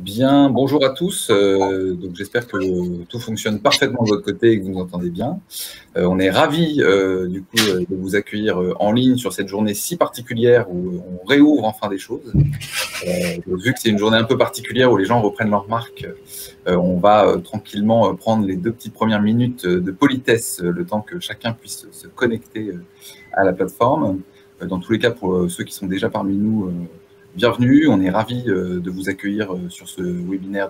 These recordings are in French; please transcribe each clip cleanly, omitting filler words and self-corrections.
Bien, bonjour à tous. Donc j'espère que tout fonctionne parfaitement de votre côté et que vous nous entendez bien. On est ravis de vous accueillir en ligne sur cette journée si particulière où on réouvre enfin des choses. Vu que c'est une journée un peu particulière où les gens reprennent leurs marques, on va tranquillement prendre les 2 petites premières minutes de politesse, le temps que chacun puisse se connecter à la plateforme. Dans tous les cas, pour ceux qui sont déjà parmi nous, bienvenue. On est ravis de vous accueillir sur ce webinaire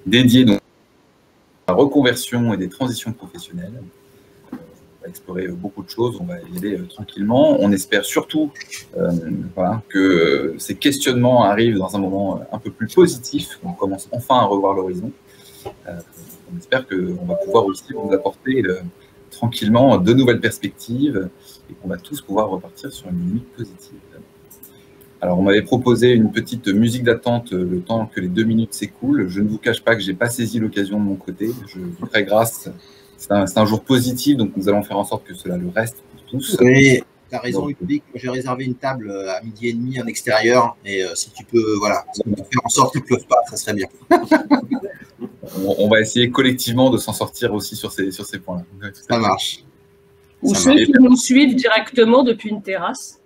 dédié à la reconversion et des transitions professionnelles. On va explorer beaucoup de choses, on va y aller tranquillement. On espère surtout que ces questionnements arrivent dans un moment un peu plus positif, qu'on commence enfin à revoir l'horizon. On espère qu'on va pouvoir aussi vous apporter tranquillement de nouvelles perspectives et qu'on va tous pouvoir repartir sur une nuit positive. Alors, on m'avait proposé une petite musique d'attente le temps que les 2 minutes s'écoulent. Je ne vous cache pas que je n'ai pas saisi l'occasion de mon côté. Je vous ferai grâce. C'est un jour positif, donc nous allons faire en sorte que cela le reste pour tous. Oui, tu as raison, Ludovic. J'ai réservé une table à 12h30 en extérieur. Et si tu peux, faire en sorte qu'il ne pleuve pas, ça serait bien. On va essayer collectivement de s'en sortir aussi sur ces points-là. Ça marche. Ou ceux qui nous suivent directement depuis une terrasse.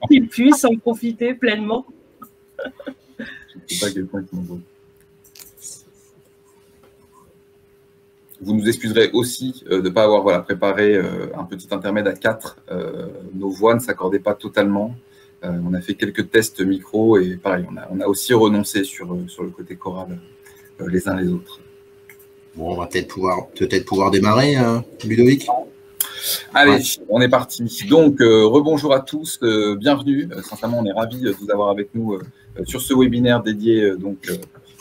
Qu'ils puissent en profiter pleinement. Je ne sais pas à quel point ils sont nombreux. Vous nous excuserez aussi de ne pas avoir préparé un petit intermède à 4. Nos voix ne s'accordaient pas totalement. On a fait quelques tests micro et pareil, on a aussi renoncé sur le côté choral les uns les autres. Bon, on va peut-être pouvoir démarrer, Ludovic. Allez, on est parti. Donc, rebonjour à tous, bienvenue. Sincèrement, on est ravis de vous avoir avec nous sur ce webinaire dédié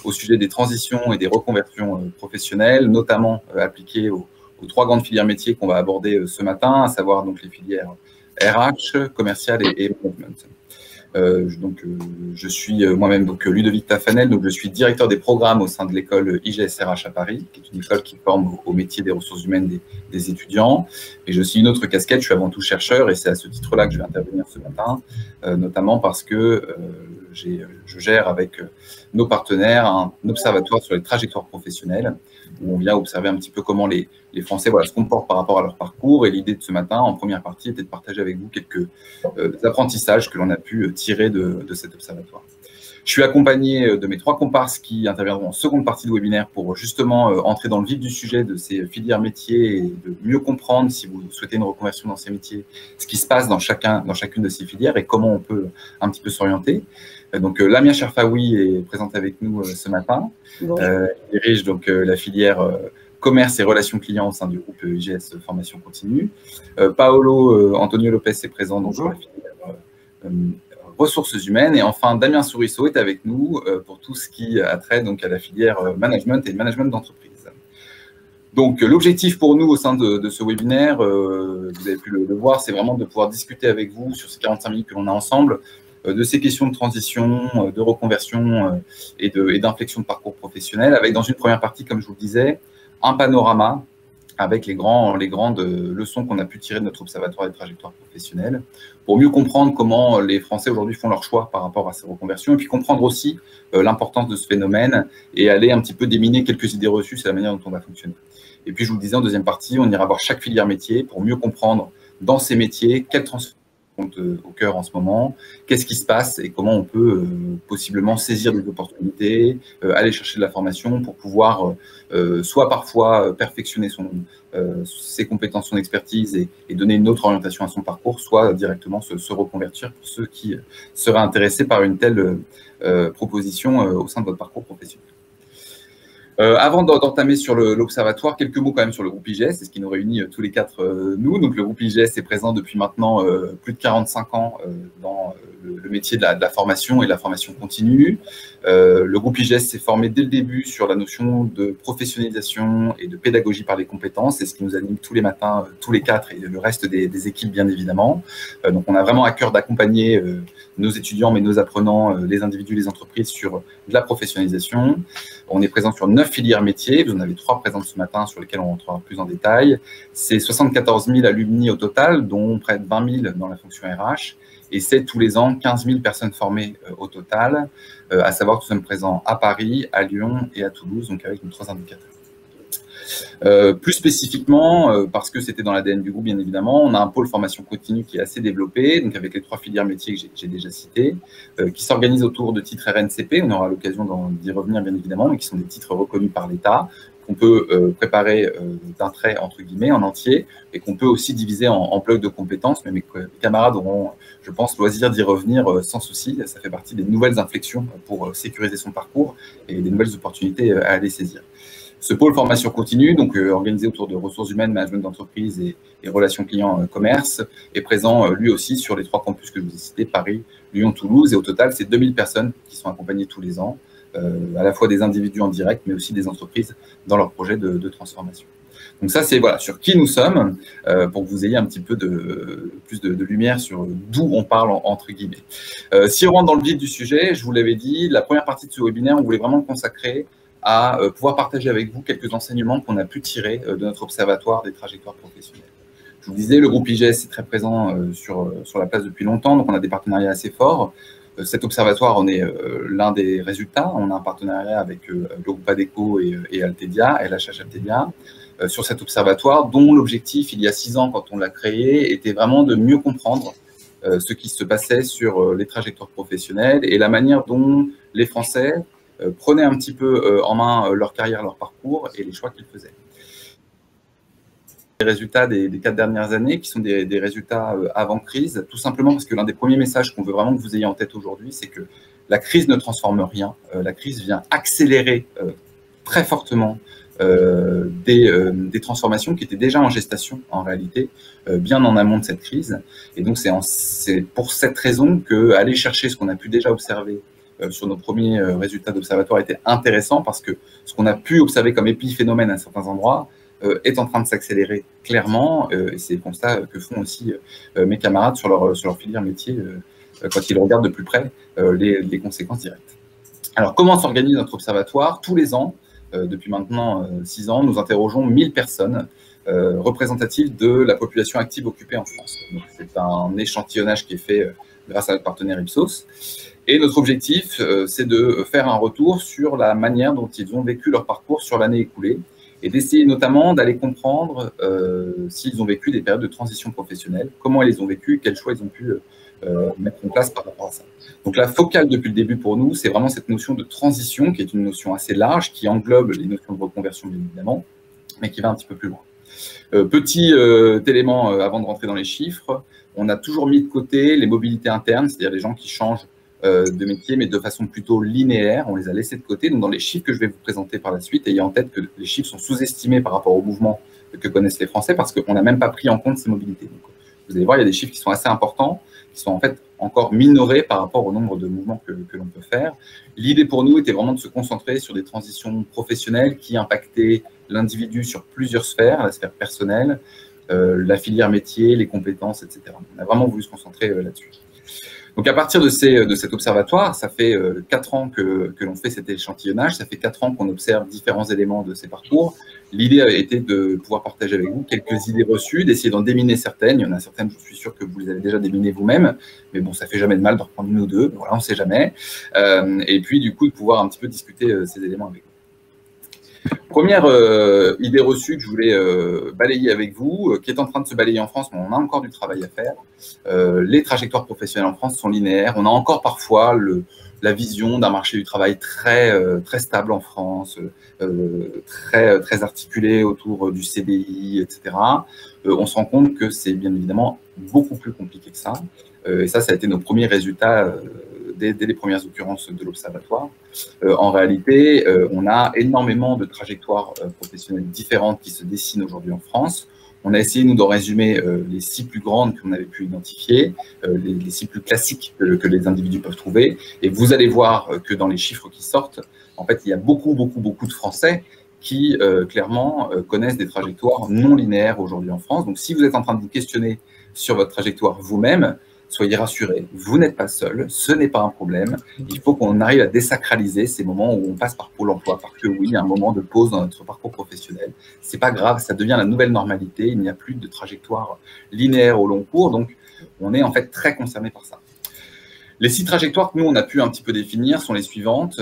au sujet des transitions et des reconversions professionnelles, notamment appliquées aux 3 grandes filières métiers qu'on va aborder ce matin, à savoir donc les filières RH, commerciales et management. Je suis moi-même Ludovic Tafanel, donc je suis directeur des programmes au sein de l'école IGSRH à Paris, qui est une école qui forme au métier des ressources humaines des étudiants. Et j'ai aussi une autre casquette, je suis avant tout chercheur, et c'est à ce titre-là que je vais intervenir ce matin, notamment parce que je gère avec nos partenaires un observatoire sur les trajectoires professionnelles, où on vient observer un petit peu comment les Français se comportent par rapport à leur parcours. Et l'idée de ce matin, en première partie, était de partager avec vous quelques apprentissages que l'on a pu tirer de cet observatoire. Je suis accompagné de mes 3 comparses qui interviendront en seconde partie du webinaire pour justement entrer dans le vif du sujet de ces filières métiers et de mieux comprendre, si vous souhaitez une reconversion dans ces métiers, ce qui se passe dans chacune de ces filières et comment on peut un petit peu s'orienter. Donc, Lamia Cherfaoui est présente avec nous ce matin. Elle dirige la filière commerce et relations clients au sein du groupe IGS Formation Continue. Paolo Antonio Lopez est présent pour la filière ressources humaines. Et enfin, Damien Sourisseau est avec nous pour tout ce qui a trait à la filière management et management d'entreprise. Donc, l'objectif pour nous au sein de ce webinaire, vous avez pu le voir, c'est vraiment de pouvoir discuter avec vous sur ces 45 minutes que l'on a ensemble, de ces questions de transition, de reconversion et d'inflexion de parcours professionnel, avec dans une première partie, comme je vous le disais, un panorama avec les grandes leçons qu'on a pu tirer de notre observatoire des trajectoires professionnelles, pour mieux comprendre comment les Français aujourd'hui font leur choix par rapport à ces reconversions, et puis comprendre aussi l'importance de ce phénomène et aller un petit peu déminer quelques idées reçues sur la manière dont on va fonctionner. Et puis, je vous le disais, en deuxième partie, on ira voir chaque filière métier pour mieux comprendre dans ces métiers quelles transformations au cœur en ce moment, qu'est-ce qui se passe et comment on peut possiblement saisir des opportunités, aller chercher de la formation pour pouvoir soit parfois perfectionner ses compétences, son expertise et donner une autre orientation à son parcours, soit directement se reconvertir pour ceux qui seraient intéressés par une telle proposition au sein de votre parcours professionnel. Avant d'entamer sur l'observatoire, quelques mots quand même sur le groupe IGS, c'est ce qui nous réunit tous les 4 nous. Donc le groupe IGS est présent depuis maintenant plus de 45 ans dans le métier de la formation et de la formation continue. Le groupe IGS s'est formé dès le début sur la notion de professionnalisation et de pédagogie par les compétences. C'est ce qui nous anime tous les matins, tous les 4 et le reste des équipes bien évidemment. Donc on a vraiment à cœur d'accompagner nos étudiants, mais nos apprenants, les individus, les entreprises sur de la professionnalisation. On est présent sur 9 filières métiers. Vous en avez 3 présentes ce matin sur lesquelles on rentrera plus en détail. C'est 74 000 alumni au total, dont près de 20 000 dans la fonction RH. et c'est tous les ans 15 000 personnes formées au total, à savoir que nous sommes présents à Paris, à Lyon et à Toulouse, donc avec nos 3 indicateurs. Plus spécifiquement, parce que c'était dans l'ADN du groupe, bien évidemment, on a un pôle formation continue qui est assez développé, donc avec les 3 filières métiers que j'ai déjà citées, qui s'organisent autour de titres RNCP, on aura l'occasion d'y revenir bien évidemment, mais qui sont des titres reconnus par l'État, qu'on peut préparer d'un trait, entre guillemets, en entier, et qu'on peut aussi diviser en blocs de compétences, mais mes camarades auront, je pense, loisir d'y revenir sans souci. Ça fait partie des nouvelles inflexions pour sécuriser son parcours et des nouvelles opportunités à aller saisir. Ce pôle formation continue, donc organisé autour de ressources humaines, management d'entreprise et relations clients-commerce, est présent lui aussi sur les 3 campus que je vous ai cités, Paris, Lyon, Toulouse, et au total, c'est 2000 personnes qui sont accompagnées tous les ans, à la fois des individus en direct, mais aussi des entreprises dans leur projet de transformation. Donc ça, c'est voilà, sur qui nous sommes, pour que vous ayez un petit peu plus de lumière sur d'où on parle, entre guillemets. Si on rentre dans le vif du sujet, je vous l'avais dit, la première partie de ce webinaire, on voulait vraiment le consacrer à pouvoir partager avec vous quelques enseignements qu'on a pu tirer de notre observatoire des trajectoires professionnelles. Je vous disais, le groupe IGS est très présent sur la place depuis longtemps, donc on a des partenariats assez forts. Cet observatoire, on est l'un des résultats. On a un partenariat avec le groupe ADECO et Altedia, LHH Altedia, sur cet observatoire, dont l'objectif, il y a 6 ans, quand on l'a créé, était vraiment de mieux comprendre ce qui se passait sur les trajectoires professionnelles et la manière dont les Français prenaient un petit peu en main leur carrière, leur parcours et les choix qu'ils faisaient. Les résultats des 4 dernières années, qui sont des résultats avant crise, tout simplement parce que l'un des premiers messages qu'on veut vraiment que vous ayez en tête aujourd'hui, c'est que la crise ne transforme rien. La crise vient accélérer très fortement des transformations qui étaient déjà en gestation, en réalité, bien en amont de cette crise. Et donc, c'est pour cette raison qu'aller chercher ce qu'on a pu déjà observer sur nos premiers résultats d'observatoire était intéressant, parce que ce qu'on a pu observer comme épiphénomène à certains endroits est en train de s'accélérer clairement, et c'est le constat que font aussi mes camarades sur leur filière métier quand ils regardent de plus près les conséquences directes. Alors, comment s'organise notre observatoire? Tous les ans, depuis maintenant 6 ans, nous interrogeons 1000 personnes représentatives de la population active occupée en France. C'est un échantillonnage qui est fait grâce à notre partenaire Ipsos. Et notre objectif, c'est de faire un retour sur la manière dont ils ont vécu leur parcours sur l'année écoulée, et d'essayer notamment d'aller comprendre s'ils ont vécu des périodes de transition professionnelle, comment ils les ont vécues, quels choix ils ont pu mettre en place par rapport à ça. Donc la focale depuis le début pour nous, c'est vraiment cette notion de transition, qui est une notion assez large, qui englobe les notions de reconversion bien évidemment, mais qui va un petit peu plus loin. Petit élément avant de rentrer dans les chiffres, on a toujours mis de côté les mobilités internes, c'est-à-dire les gens qui changent de métier, mais de façon plutôt linéaire. On les a laissés de côté. Donc, dans les chiffres que je vais vous présenter par la suite, ayez en tête que les chiffres sont sous-estimés par rapport au mouvement que connaissent les Français, parce qu'on n'a même pas pris en compte ces mobilités. Donc, vous allez voir, il y a des chiffres qui sont assez importants, qui sont en fait encore minorés par rapport au nombre de mouvements que l'on peut faire. L'idée pour nous était vraiment de se concentrer sur des transitions professionnelles qui impactaient l'individu sur plusieurs sphères, la sphère personnelle, la filière métier, les compétences, etc. On a vraiment voulu se concentrer là-dessus. Donc, à partir de cet observatoire, ça fait 4 ans que l'on fait cet échantillonnage, ça fait 4 ans qu'on observe différents éléments de ces parcours. L'idée a été de pouvoir partager avec vous quelques idées reçues, d'essayer d'en déminer certaines. Il y en a certaines, je suis sûr que vous les avez déjà déminées vous-même, mais bon, ça fait jamais de mal de reprendre une ou deux, voilà, on ne sait jamais. Et puis, du coup, de pouvoir un petit peu discuter ces éléments avec vous. Première idée reçue que je voulais balayer avec vous, qui est en train de se balayer en France, mais on a encore du travail à faire. Les trajectoires professionnelles en France sont linéaires. On a encore parfois la vision d'un marché du travail très stable en France, très articulé autour du CDI, etc. On se rend compte que c'est bien évidemment beaucoup plus compliqué que ça. Et ça a été nos premiers résultats dès les premières occurrences de l'Observatoire. En réalité, on a énormément de trajectoires professionnelles différentes qui se dessinent aujourd'hui en France. On a essayé, nous, d'en résumer les 6 plus grandes qu'on avait pu identifier, les 6 plus classiques que les individus peuvent trouver. Et vous allez voir que dans les chiffres qui sortent, en fait, il y a beaucoup de Français qui, clairement, connaissent des trajectoires non linéaires aujourd'hui en France. Donc, si vous êtes en train de vous questionner sur votre trajectoire vous-même, soyez rassurés, vous n'êtes pas seul, ce n'est pas un problème. Il faut qu'on arrive à désacraliser ces moments où on passe par Pôle emploi, parce que oui, il y a un moment de pause dans notre parcours professionnel. C'est pas grave, ça devient la nouvelle normalité. Il n'y a plus de trajectoire linéaire au long cours. Donc, On est en fait très concerné par ça. Les 6 trajectoires que nous, on a pu un petit peu définir sont les suivantes.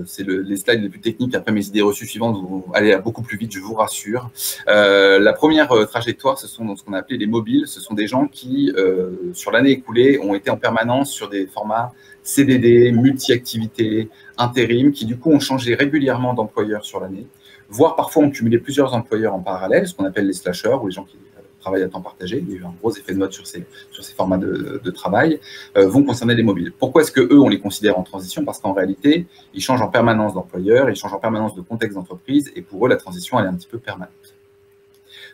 C'est les slides les plus techniques. Après, mes idées reçues suivantes vont aller beaucoup plus vite, je vous rassure. La première trajectoire, ce sont ce qu'on a appelé les mobiles. Ce sont des gens qui, sur l'année écoulée, ont été en permanence sur des formats CDD, multi-activités, intérim, qui du coup ont changé régulièrement d'employeur sur l'année, voire parfois ont cumulé plusieurs employeurs en parallèle, ce qu'on appelle les slasheurs, ou les gens qui travail à temps partagé, il y a eu un gros effet de mode sur ces formats de travail, vont concerner les mobiles. Pourquoi est-ce qu'eux, on les considère en transition? Parce qu'en réalité, ils changent en permanence d'employeur, ils changent en permanence de contexte d'entreprise, et pour eux, la transition, elle est un petit peu permanente.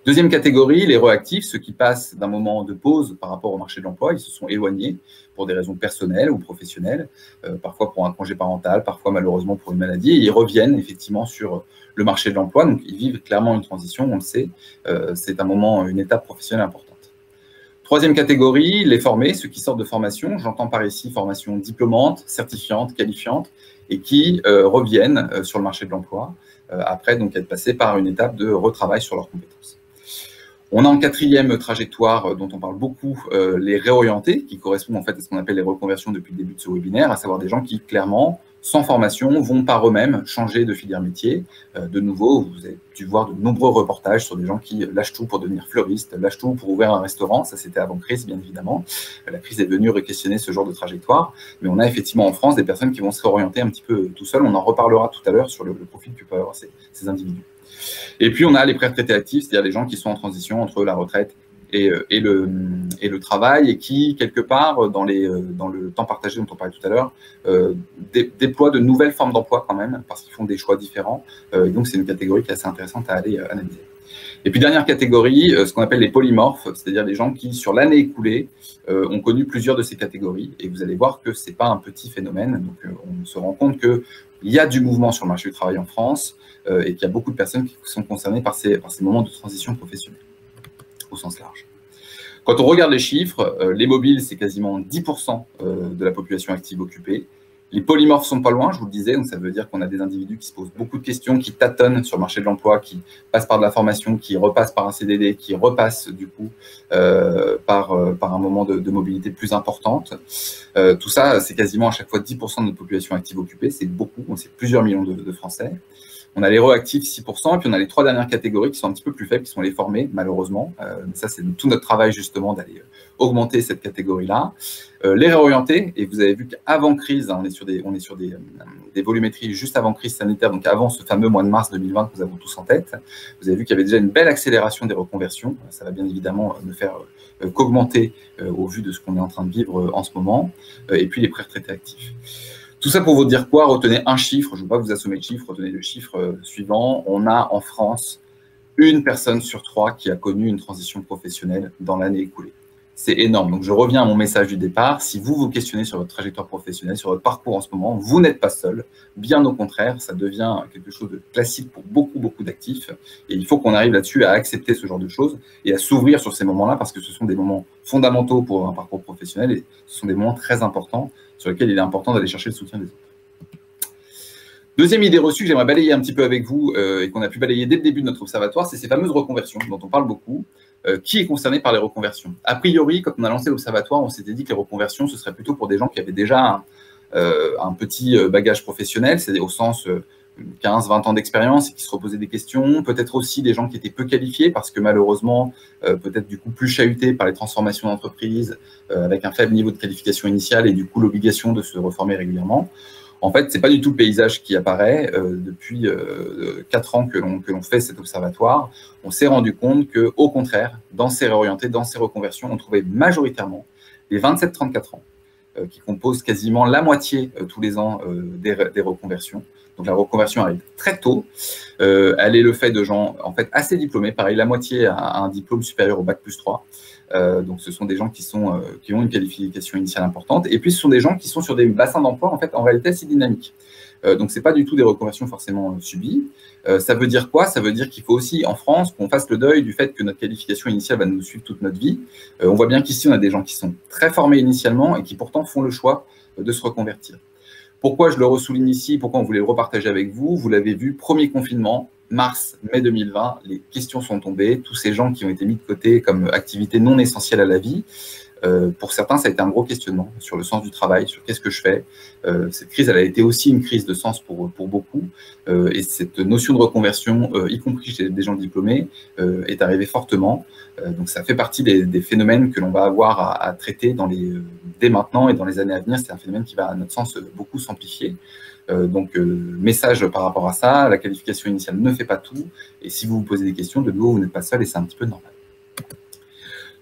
Deuxième catégorie, les réactifs, ceux qui passent d'un moment de pause par rapport au marché de l'emploi, ils se sont éloignés pour des raisons personnelles ou professionnelles, parfois pour un congé parental, parfois malheureusement pour une maladie, et ils reviennent effectivement sur le marché de l'emploi, donc ils vivent clairement une transition, on le sait, c'est un moment, une étape professionnelle importante. Troisième catégorie, les formés, ceux qui sortent de formation, j'entends par ici formation diplômante, certifiante, qualifiante, et qui reviennent sur le marché de l'emploi, après donc être passés par une étape de retravail sur leurs compétences. On a en quatrième trajectoire, dont on parle beaucoup, les réorientés, qui correspondent en fait à ce qu'on appelle les reconversions depuis le début de ce webinaire, à savoir des gens qui, clairement, sans formation, vont par eux-mêmes changer de filière métier. De nouveau, vous avez dû voir de nombreux reportages sur des gens qui lâchent tout pour devenir fleuristes, lâchent tout pour ouvrir un restaurant. Ça, c'était avant crise, bien évidemment. La crise est venue re-questionner ce genre de trajectoire. Mais on a effectivement en France des personnes qui vont se réorienter un petit peu tout seuls. On en reparlera tout à l'heure sur le profil que peuvent avoir ces individus. Et puis, on a les pré-retraités actifs, c'est-à-dire les gens qui sont en transition entre la retraite et le travail, et qui, quelque part, dans le temps partagé dont on parlait tout à l'heure, déploient de nouvelles formes d'emploi quand même, parce qu'ils font des choix différents. Et donc, c'est une catégorie qui est assez intéressante à aller analyser. Et puis, dernière catégorie, ce qu'on appelle les polymorphes, c'est-à-dire les gens qui, sur l'année écoulée, ont connu plusieurs de ces catégories. Et vous allez voir que ce n'est pas un petit phénomène. Donc, on se rend compte qu'il y a du mouvement sur le marché du travail en France et qu'il y a beaucoup de personnes qui sont concernées par ces moments de transition professionnelle, au sens large. Quand on regarde les chiffres, les mobiles, c'est quasiment 10% de la population active occupée. Les polymorphes sont pas loin, je vous le disais, donc ça veut dire qu'on a des individus qui se posent beaucoup de questions, qui tâtonnent sur le marché de l'emploi, qui passent par de la formation, qui repassent par un CDD, qui repassent du coup par un moment de mobilité plus importante. Tout ça, c'est quasiment à chaque fois 10% de notre population active occupée, c'est beaucoup, c'est plusieurs millions de Français. On a les réactifs 6%, et puis on a les 3 dernières catégories qui sont un petit peu plus faibles, qui sont les formés, malheureusement. Mais ça, c'est tout notre travail, justement, d'aller augmenter cette catégorie-là. Les réorientés, et vous avez vu qu'avant crise, on est sur des volumétries juste avant crise sanitaire, donc avant ce fameux mois de mars 2020 que nous avons tous en tête. Vous avez vu qu'il y avait déjà une belle accélération des reconversions. Ça va bien évidemment ne faire qu'augmenter au vu de ce qu'on est en train de vivre en ce moment. Et puis les pré-retraités actifs. Tout ça pour vous dire quoi? Retenez un chiffre, je ne veux pas vous assommer de chiffres, retenez le chiffre suivant. On a en France 1 personne sur 3 qui a connu une transition professionnelle dans l'année écoulée. C'est énorme. Donc, je reviens à mon message du départ. Si vous vous questionnez sur votre trajectoire professionnelle, sur votre parcours en ce moment, vous n'êtes pas seul. Bien au contraire, ça devient quelque chose de classique pour beaucoup d'actifs. Et il faut qu'on arrive là-dessus à accepter ce genre de choses et à s'ouvrir sur ces moments-là, parce que ce sont des moments fondamentaux pour un parcours professionnel et ce sont des moments très importants sur lesquels il est important d'aller chercher le soutien des autres. Deuxième idée reçue que j'aimerais balayer un petit peu avec vous et qu'on a pu balayer dès le début de notre observatoire, c'est ces fameuses reconversions dont on parle beaucoup. Qui est concerné par les reconversions? A priori, quand on a lancé l'observatoire, on s'était dit que les reconversions, ce serait plutôt pour des gens qui avaient déjà un petit bagage professionnel, c'est-à-dire au sens 15-20 ans d'expérience et qui se reposaient des questions, peut-être aussi des gens qui étaient peu qualifiés parce que malheureusement, peut-être du coup plus chahutés par les transformations d'entreprise avec un faible niveau de qualification initiale et du coup l'obligation de se reformer régulièrement. En fait, ce n'est pas du tout le paysage qui apparaît. Depuis 4 ans que l'on fait cet observatoire, on s'est rendu compte qu'au contraire, dans ces réorientés, dans ces reconversions, on trouvait majoritairement les 27-34 ans qui composent quasiment la moitié tous les ans des reconversions. Donc la reconversion arrive très tôt. Elle est le fait de gens en fait assez diplômés, pareil, la moitié a un diplôme supérieur au bac+3. Donc ce sont des gens qui ont une qualification initiale importante. Et puis ce sont des gens qui sont sur des bassins d'emploi en fait en réalité assez dynamiques. Donc c'est pas du tout des reconversions forcément subies. Ça veut dire quoi? Ça veut dire qu'il faut aussi en France qu'on fasse le deuil du fait que notre qualification initiale va nous suivre toute notre vie. On voit bien qu'ici on a des gens qui sont très formés initialement et qui pourtant font le choix de se reconvertir. Pourquoi je le ressouligne ici? Pourquoi on voulait le repartager avec vous? Vous l'avez vu, premier confinement, mars-mai 2020, les questions sont tombées. Tous ces gens qui ont été mis de côté comme activité non essentielle à la vie, Pour certains, ça a été un gros questionnement sur le sens du travail, sur qu'est-ce que je fais. Cette crise, elle a été aussi une crise de sens pour beaucoup. Et cette notion de reconversion, y compris chez des gens diplômés, est arrivée fortement. Donc ça fait partie des phénomènes que l'on va avoir à traiter dès maintenant et dans les années à venir. C'est un phénomène qui va, à notre sens, beaucoup s'amplifier. Message par rapport à ça, la qualification initiale ne fait pas tout. Et si vous vous posez des questions, de nouveau, vous n'êtes pas seul et c'est un petit peu normal.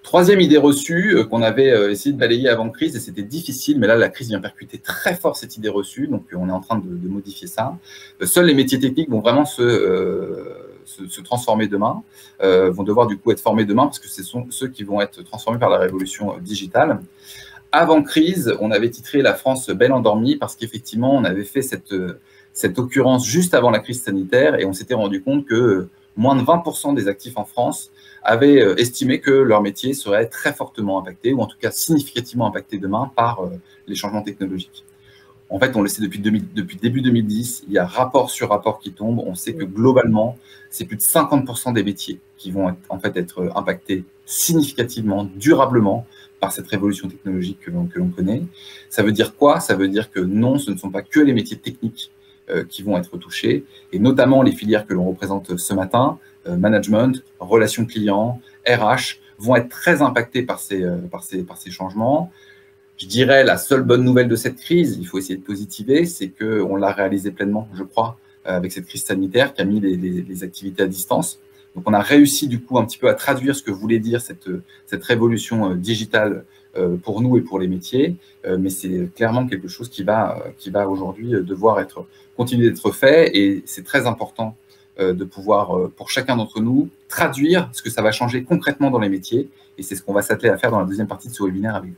Troisième idée reçue qu'on avait essayé de balayer avant crise, et c'était difficile, mais là, la crise vient percuter très fort cette idée reçue, donc on est en train de modifier ça. Seuls les métiers techniques vont vraiment se transformer demain, vont devoir du coup être formés demain, parce que ce sont ceux qui vont être transformés par la révolution digitale. Avant crise, on avait titré la France belle endormie, parce qu'effectivement, on avait fait cette occurrence juste avant la crise sanitaire, et on s'était rendu compte que moins de 20% des actifs en France avaient estimé que leur métier serait très fortement impacté, ou en tout cas significativement impacté demain par les changements technologiques. En fait, on le sait depuis début 2010, il y a rapport sur rapport qui tombe. On sait que globalement, c'est plus de 50% des métiers qui vont être impactés significativement, durablement, par cette révolution technologique que l'on connaît. Ça veut dire quoi? Ça veut dire que non, ce ne sont pas que les métiers techniques qui vont être touchés, et notamment les filières que l'on représente ce matin, management, relations clients, RH, vont être très impactés par ces changements. Je dirais la seule bonne nouvelle de cette crise, il faut essayer de positiver, c'est qu'on l'a réalisé pleinement, je crois, avec cette crise sanitaire qui a mis les activités à distance. Donc on a réussi du coup un petit peu à traduire ce que voulait dire cette révolution digitale pour nous et pour les métiers, mais c'est clairement quelque chose qui va aujourd'hui devoir continuer d'être fait, et c'est très important de pouvoir, pour chacun d'entre nous, traduire ce que ça va changer concrètement dans les métiers, et c'est ce qu'on va s'atteler à faire dans la deuxième partie de ce webinaire avec vous.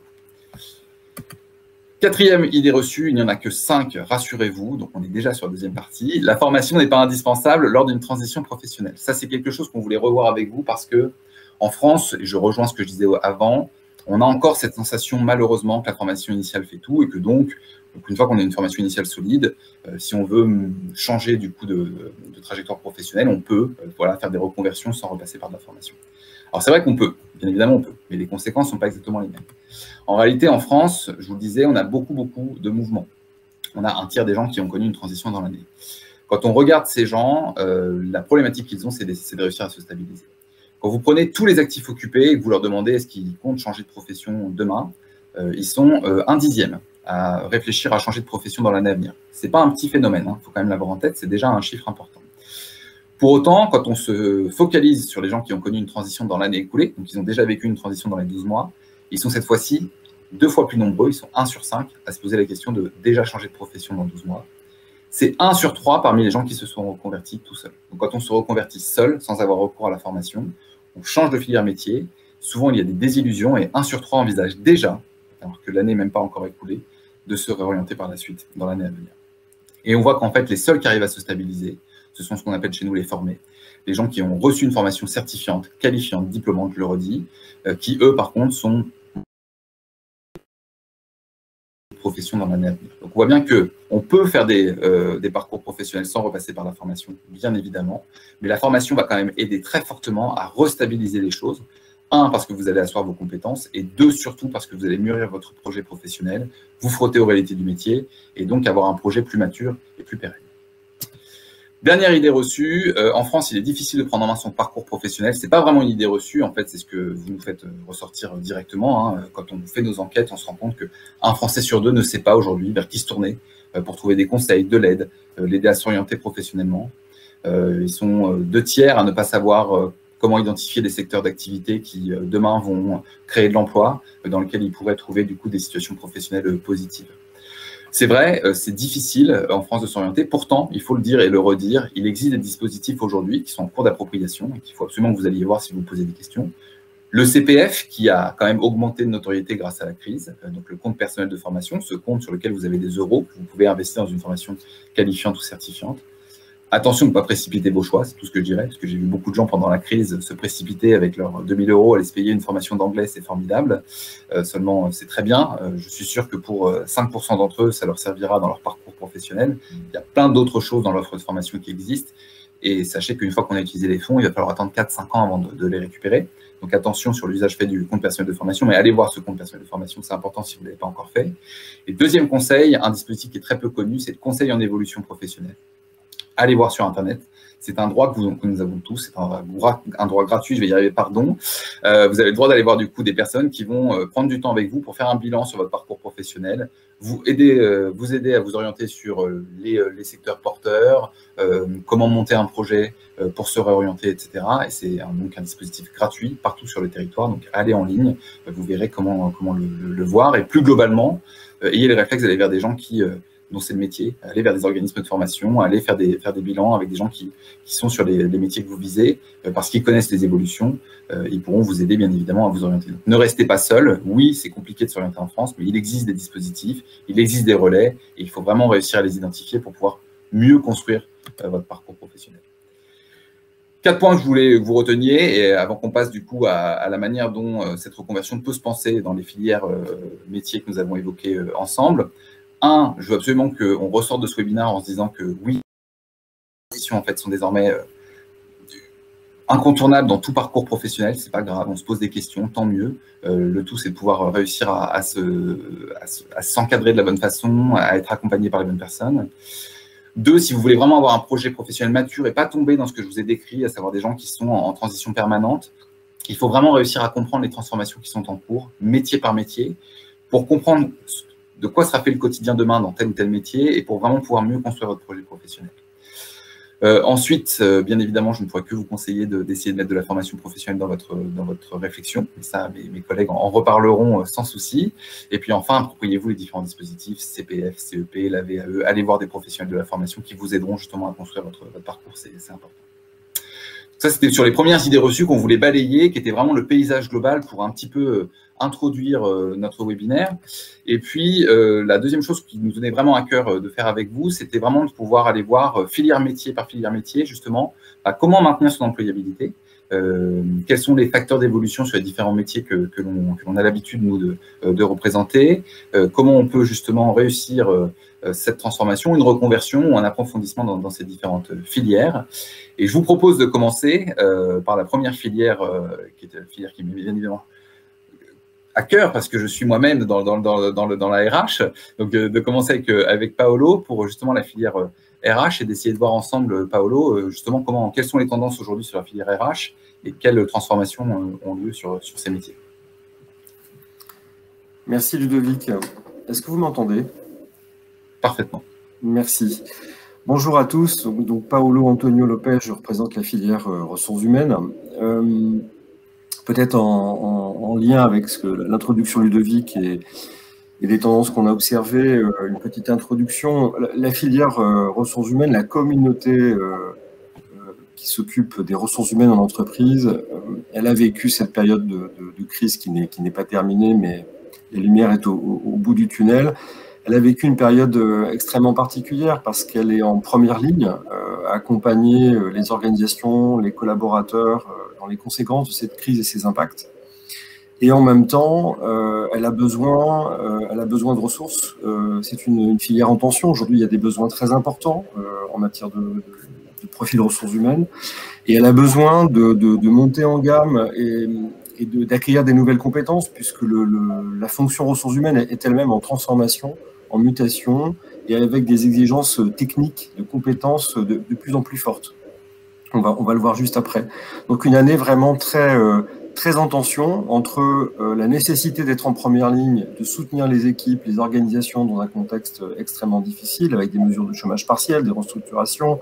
Quatrième idée reçue, il n'y en a que 5, rassurez-vous, donc on est déjà sur la deuxième partie. La formation n'est pas indispensable lors d'une transition professionnelle. Ça, c'est quelque chose qu'on voulait revoir avec vous parce que en France, et je rejoins ce que je disais avant, on a encore cette sensation malheureusement que la formation initiale fait tout, et que donc une fois qu'on a une formation initiale solide, si on veut changer du coup de trajectoire professionnelle, on peut faire des reconversions sans repasser par de la formation. Alors c'est vrai qu'on peut, bien évidemment on peut, mais les conséquences ne sont pas exactement les mêmes. En réalité, en France, je vous le disais, on a beaucoup de mouvements. On a un tiers des gens qui ont connu une transition dans l'année. Quand on regarde ces gens, la problématique qu'ils ont, c'est de réussir à se stabiliser. Quand vous prenez tous les actifs occupés et que vous leur demandez est-ce qu'ils comptent changer de profession demain, ils sont 1/10 à réfléchir à changer de profession dans l'année à venir. Ce n'est pas un petit phénomène, il faut quand même l'avoir en tête, c'est déjà un chiffre important. Pour autant, quand on se focalise sur les gens qui ont connu une transition dans l'année écoulée, donc ils ont déjà vécu une transition dans les 12 mois, ils sont cette fois-ci 2 fois plus nombreux, ils sont 1 sur 5 à se poser la question de déjà changer de profession dans 12 mois. C'est 1 sur 3 parmi les gens qui se sont reconvertis tout seuls. Donc quand on se reconvertit seul, sans avoir recours à la formation, on change de filière métier, souvent il y a des désillusions, et 1 sur 3 envisage déjà, alors que l'année n'est même pas encore écoulée, de se réorienter par la suite dans l'année à venir. Et on voit qu'en fait, les seuls qui arrivent à se stabiliser, ce sont ce qu'on appelle chez nous les formés. Les gens qui ont reçu une formation certifiante, qualifiante, diplômante, je le redis, qui eux, par contre, sont profession dans l'année à venir. Donc on voit bien qu'on peut faire des parcours professionnels sans repasser par la formation, bien évidemment, mais la formation va quand même aider très fortement à restabiliser les choses. 1, parce que vous allez asseoir vos compétences, et 2, surtout parce que vous allez mûrir votre projet professionnel, vous frotter aux réalités du métier, et donc avoir un projet plus mature et plus pérenne. Dernière idée reçue, en France, il est difficile de prendre en main son parcours professionnel. Ce n'est pas vraiment une idée reçue, en fait, c'est ce que vous nous faites ressortir directement. Quand on fait nos enquêtes, on se rend compte qu'un Français sur 2 ne sait pas aujourd'hui vers qui se tourner pour trouver des conseils, de l'aide, l'aider à s'orienter professionnellement. Ils sont 2 tiers à ne pas savoir comment identifier des secteurs d'activité qui, demain, vont créer de l'emploi, dans lequel ils pourraient trouver, du coup, des situations professionnelles positives. C'est vrai, c'est difficile en France de s'orienter. Pourtant, il faut le dire et le redire, il existe des dispositifs aujourd'hui qui sont en cours d'appropriation et qu'il faut absolument que vous alliez voir si vous posez des questions. Le CPF, qui a quand même augmenté de notoriété grâce à la crise, donc le compte personnel de formation, ce compte sur lequel vous avez des euros que vous pouvez investir dans une formation qualifiante ou certifiante. Attention de ne pas précipiter vos choix, c'est tout ce que je dirais, parce que j'ai vu beaucoup de gens pendant la crise se précipiter avec leurs 2000 €, aller se payer une formation d'anglais, c'est formidable. Seulement, c'est très bien. Je suis sûr que pour 5% d'entre eux, ça leur servira dans leur parcours professionnel. Il y a plein d'autres choses dans l'offre de formation qui existent. Et sachez qu'une fois qu'on a utilisé les fonds, il va falloir attendre 4-5 ans avant de les récupérer. Donc attention sur l'usage fait du compte personnel de formation, mais allez voir ce compte personnel de formation, c'est important si vous ne l'avez pas encore fait. Et deuxième conseil, un dispositif qui est très peu connu, c'est le conseil en évolution professionnelle. Allez voir sur Internet. C'est un droit que nous avons tous, c'est un droit gratuit, je vais y arriver, pardon. Vous avez le droit d'aller voir du coup des personnes qui vont prendre du temps avec vous pour faire un bilan sur votre parcours professionnel, vous aider à vous orienter sur les secteurs porteurs, comment monter un projet pour se réorienter, etc. Et c'est donc un dispositif gratuit partout sur le territoire, donc allez en ligne, vous verrez comment le voir. Et plus globalement, ayez le réflexe d'aller vers des gens dont c'est le métier, aller vers des organismes de formation, aller faire des bilans avec des gens qui sont sur les métiers que vous visez, parce qu'ils connaissent les évolutions, ils pourront vous aider bien évidemment à vous orienter. Donc, ne restez pas seul, oui c'est compliqué de s'orienter en France, mais il existe des dispositifs, il existe des relais, et il faut vraiment réussir à les identifier pour pouvoir mieux construire votre parcours professionnel. 4 points que je voulais que vous reteniez, et avant qu'on passe du coup à la manière dont cette reconversion peut se penser dans les filières métiers que nous avons évoquées ensemble. Je veux absolument qu'on ressorte de ce webinaire en se disant que oui, les transitions en fait sont désormais incontournables dans tout parcours professionnel. C'est pas grave, on se pose des questions, tant mieux. Le tout, c'est de pouvoir réussir à s'encadrer de la bonne façon, à être accompagné par les bonnes personnes. 2, si vous voulez vraiment avoir un projet professionnel mature et pas tomber dans ce que je vous ai décrit, à savoir des gens qui sont en transition permanente, il faut vraiment réussir à comprendre les transformations qui sont en cours, métier par métier, pour comprendre de quoi sera fait le quotidien demain dans tel ou tel métier et pour vraiment pouvoir mieux construire votre projet professionnel. Ensuite, bien évidemment, je ne pourrais que vous conseiller d'essayer de mettre de la formation professionnelle dans votre réflexion. Et ça, mes collègues en reparleront sans souci. Et puis enfin, appropriez-vous les différents dispositifs, CPF, CEP, la VAE. Allez voir des professionnels de la formation qui vous aideront justement à construire votre parcours, c'est important. Ça, c'était sur les premières idées reçues qu'on voulait balayer, qui était vraiment le paysage global pour un petit peu introduire notre webinaire. Et puis, la deuxième chose qui nous tenait vraiment à cœur de faire avec vous, c'était vraiment de pouvoir aller voir filière métier par filière métier, justement, comment maintenir son employabilité, quels sont les facteurs d'évolution sur les différents métiers que l'on a l'habitude, nous, de représenter, comment on peut justement réussir cette transformation, une reconversion ou un approfondissement dans ces différentes filières. Et je vous propose de commencer par la première filière, qui est la filière qui m'est bien évidemment à cœur, parce que je suis moi-même dans la RH, donc de commencer avec Paolo pour justement la filière RH et d'essayer de voir ensemble, Paolo, justement quelles sont les tendances aujourd'hui sur la filière RH et quelles transformations ont lieu sur ces métiers. Merci Ludovic. Est-ce que vous m'entendez? Parfaitement. Merci. Bonjour à tous. Donc Paolo Antonio Lopez, je représente la filière ressources humaines. Peut-être en lien avec l'introduction Ludovic et les tendances qu'on a observées, une petite introduction. La filière ressources humaines, la communauté qui s'occupe des ressources humaines en entreprise, elle a vécu cette période de crise qui n'est pas terminée, mais la lumière est au bout du tunnel. Elle a vécu une période extrêmement particulière parce qu'elle est en première ligne à accompagner les organisations, les collaborateurs dans les conséquences de cette crise et ses impacts. Et en même temps, elle a besoin de ressources. C'est une filière en tension. Aujourd'hui, il y a des besoins très importants en matière de profil de ressources humaines. Et elle a besoin de monter en gamme et d'acquérir des nouvelles compétences, puisque la fonction ressources humaines est elle-même en transformation, en mutation, et avec des exigences techniques, de compétences de plus en plus fortes. On va le voir juste après. Donc une année vraiment très en tension entre la nécessité d'être en première ligne, de soutenir les équipes, les organisations dans un contexte extrêmement difficile, avec des mesures de chômage partiel, des restructurations,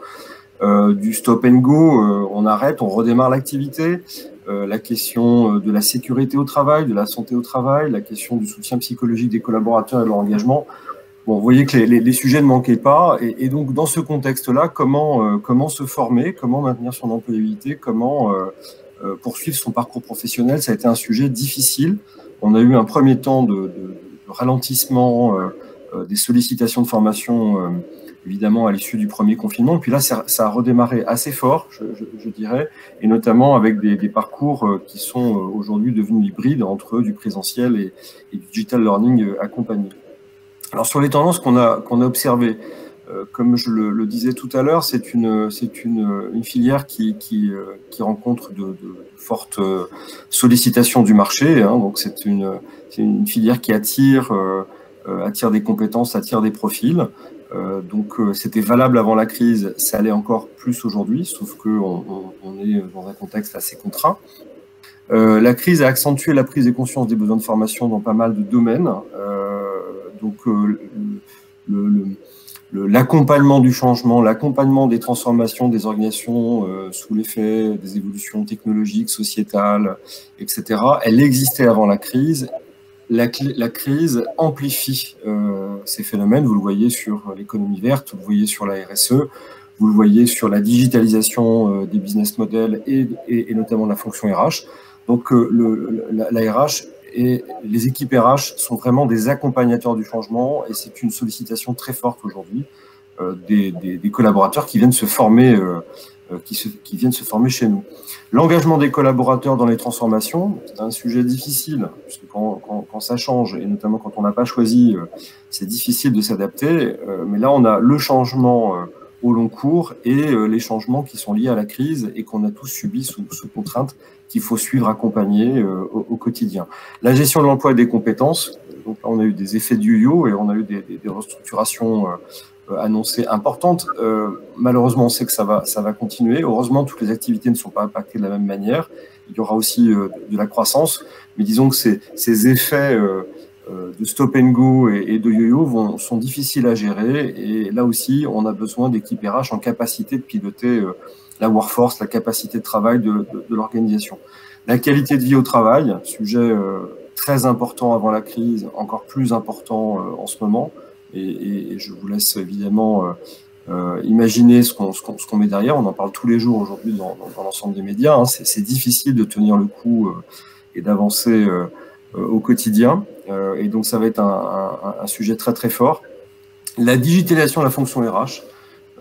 du stop and go, on arrête, on redémarre l'activité, la question de la sécurité au travail, de la santé au travail, la question du soutien psychologique des collaborateurs et de leur engagement. Bon, vous voyez que les sujets ne manquaient pas. Et donc, dans ce contexte-là, comment se former, comment maintenir son employabilité, comment poursuivre son parcours professionnel, ça a été un sujet difficile. On a eu un premier temps de ralentissement des sollicitations de formation, évidemment, à l'issue du premier confinement. Puis là, ça a redémarré assez fort, je dirais, et notamment avec des parcours qui sont aujourd'hui devenus hybrides entre du présentiel et du digital learning accompagné. Alors, sur les tendances qu'on a observées, Comme je le disais tout à l'heure, c'est une filière qui rencontre de fortes sollicitations du marché. Hein, donc c'est une filière qui attire des compétences, attire des profils. Donc c'était valable avant la crise, ça l'est encore plus aujourd'hui, sauf qu'on est dans un contexte assez contraint. La crise a accentué la prise de conscience des besoins de formation dans pas mal de domaines. Donc l'accompagnement du changement, l'accompagnement des transformations des organisations sous l'effet des évolutions technologiques, sociétales, etc., elle existait avant la crise. La crise amplifie ces phénomènes. Vous le voyez sur l'économie verte, vous le voyez sur la RSE, vous le voyez sur la digitalisation des business models et notamment la fonction RH. Donc la RH et les équipes RH sont vraiment des accompagnateurs du changement et c'est une sollicitation très forte aujourd'hui des collaborateurs qui viennent se former qui viennent se former chez nous. L'engagement des collaborateurs dans les transformations, c'est un sujet difficile, puisque quand ça change, et notamment quand on n'a pas choisi, c'est difficile de s'adapter. Mais là, on a le changement au long cours et les changements qui sont liés à la crise et qu'on a tous subis sous contrainte, qu'il faut suivre, accompagner au quotidien. La gestion de l'emploi et des compétences, donc là, on a eu des effets de yo-yo et on a eu des restructurations annoncées importantes. Malheureusement, on sait que ça va continuer. Heureusement, toutes les activités ne sont pas impactées de la même manière. Il y aura aussi de la croissance, mais disons que ces effets de stop and go et de yo-yo sont difficiles à gérer. Et là aussi, on a besoin d'équipes RH en capacité de piloter la workforce, la capacité de travail de l'organisation. La qualité de vie au travail, sujet très important avant la crise, encore plus important en ce moment. Et je vous laisse évidemment imaginer ce qu'on met derrière. On en parle tous les jours aujourd'hui dans l'ensemble des médias. Hein. C'est difficile de tenir le coup et d'avancer au quotidien. Et donc, ça va être un sujet très, très fort. La digitalisation de la fonction RH.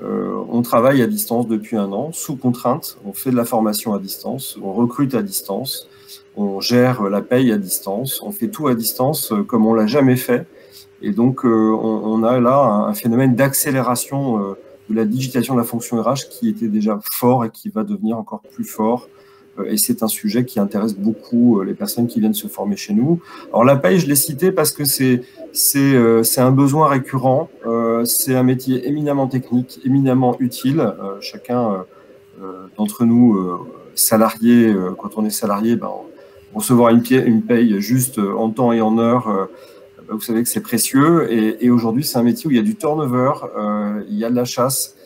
On travaille à distance depuis 1 an, sous contrainte. On fait de la formation à distance. On recrute à distance. On gère la paye à distance. On fait tout à distance comme on l'a jamais fait. Et donc, on a là un phénomène d'accélération de la digitalisation de la fonction RH qui était déjà fort et qui va devenir encore plus fort. Et c'est un sujet qui intéresse beaucoup les personnes qui viennent se former chez nous. Alors, la paye, je l'ai cité parce que c'est un besoin récurrent. C'est un métier éminemment technique, éminemment utile. Chacun d'entre nous, salariés, quand on est salarié, recevoir une paye juste en temps et en heure, vous savez que c'est précieux et aujourd'hui c'est un métier où il y a du turnover, il y a de la chasse,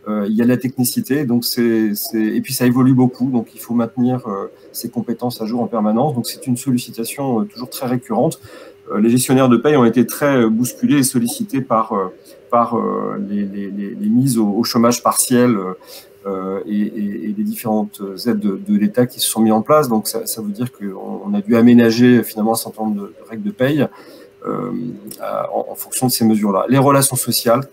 il y a de la technicité, donc et puis ça évolue beaucoup, donc il faut maintenir ses compétences à jour en permanence, donc c'est une sollicitation toujours très récurrente. Les gestionnaires de paye ont été très bousculés et sollicités par les mises au chômage partiel et les différentes aides de l'État qui se sont mises en place, donc ça veut dire qu'on a dû aménager finalement un certain nombre de règles de paye en fonction de ces mesures-là. Les relations sociales,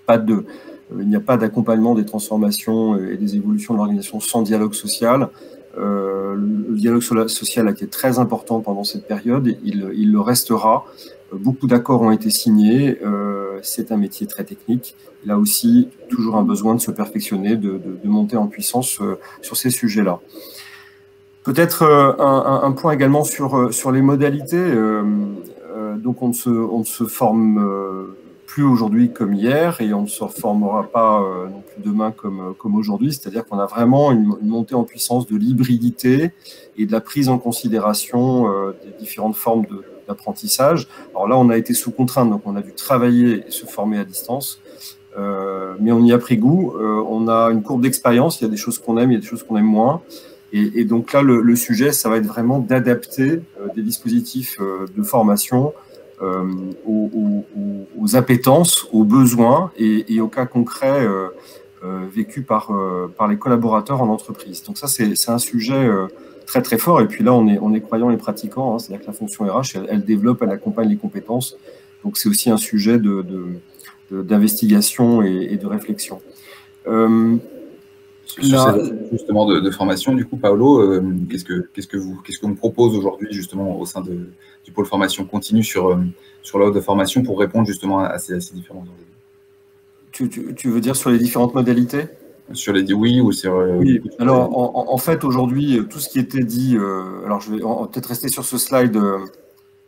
il n'y a pas d'accompagnement des transformations et des évolutions de l'organisation sans dialogue social. Le dialogue social a été très important pendant cette période, et il le restera. Beaucoup d'accords ont été signés, c'est un métier très technique. Là aussi, toujours un besoin de se perfectionner, de monter en puissance sur ces sujets-là. Peut-être un point également sur les modalités. Donc on ne se forme plus aujourd'hui comme hier et on ne se formera pas non plus demain comme aujourd'hui. C'est-à-dire qu'on a vraiment une montée en puissance de l'hybridité et de la prise en considération des différentes formes d'apprentissage. Alors là, on a été sous contrainte, donc on a dû travailler et se former à distance. Mais on y a pris goût. On a une courbe d'expérience. Il y a des choses qu'on aime, il y a des choses qu'on aime moins. Et donc là, le sujet, ça va être vraiment d'adapter des dispositifs de formation aux appétences, aux besoins et aux cas concrets vécus par les collaborateurs en entreprise. Donc ça, c'est un sujet très très fort. Et puis là, on est croyants et pratiquants. Hein, c'est-à-dire que la fonction RH, elle développe, elle accompagne les compétences. Donc c'est aussi un sujet d'investigation et de réflexion. Justement de formation, du coup, Paolo, qu'est-ce qu'on propose aujourd'hui justement au sein du pôle formation continue sur l'offre de formation pour répondre justement à ces différents enjeux? Tu veux dire sur les différentes modalités? Sur les oui ou sur… Oui, alors en fait, aujourd'hui, tout ce qui était dit… alors, je vais peut-être rester sur ce slide…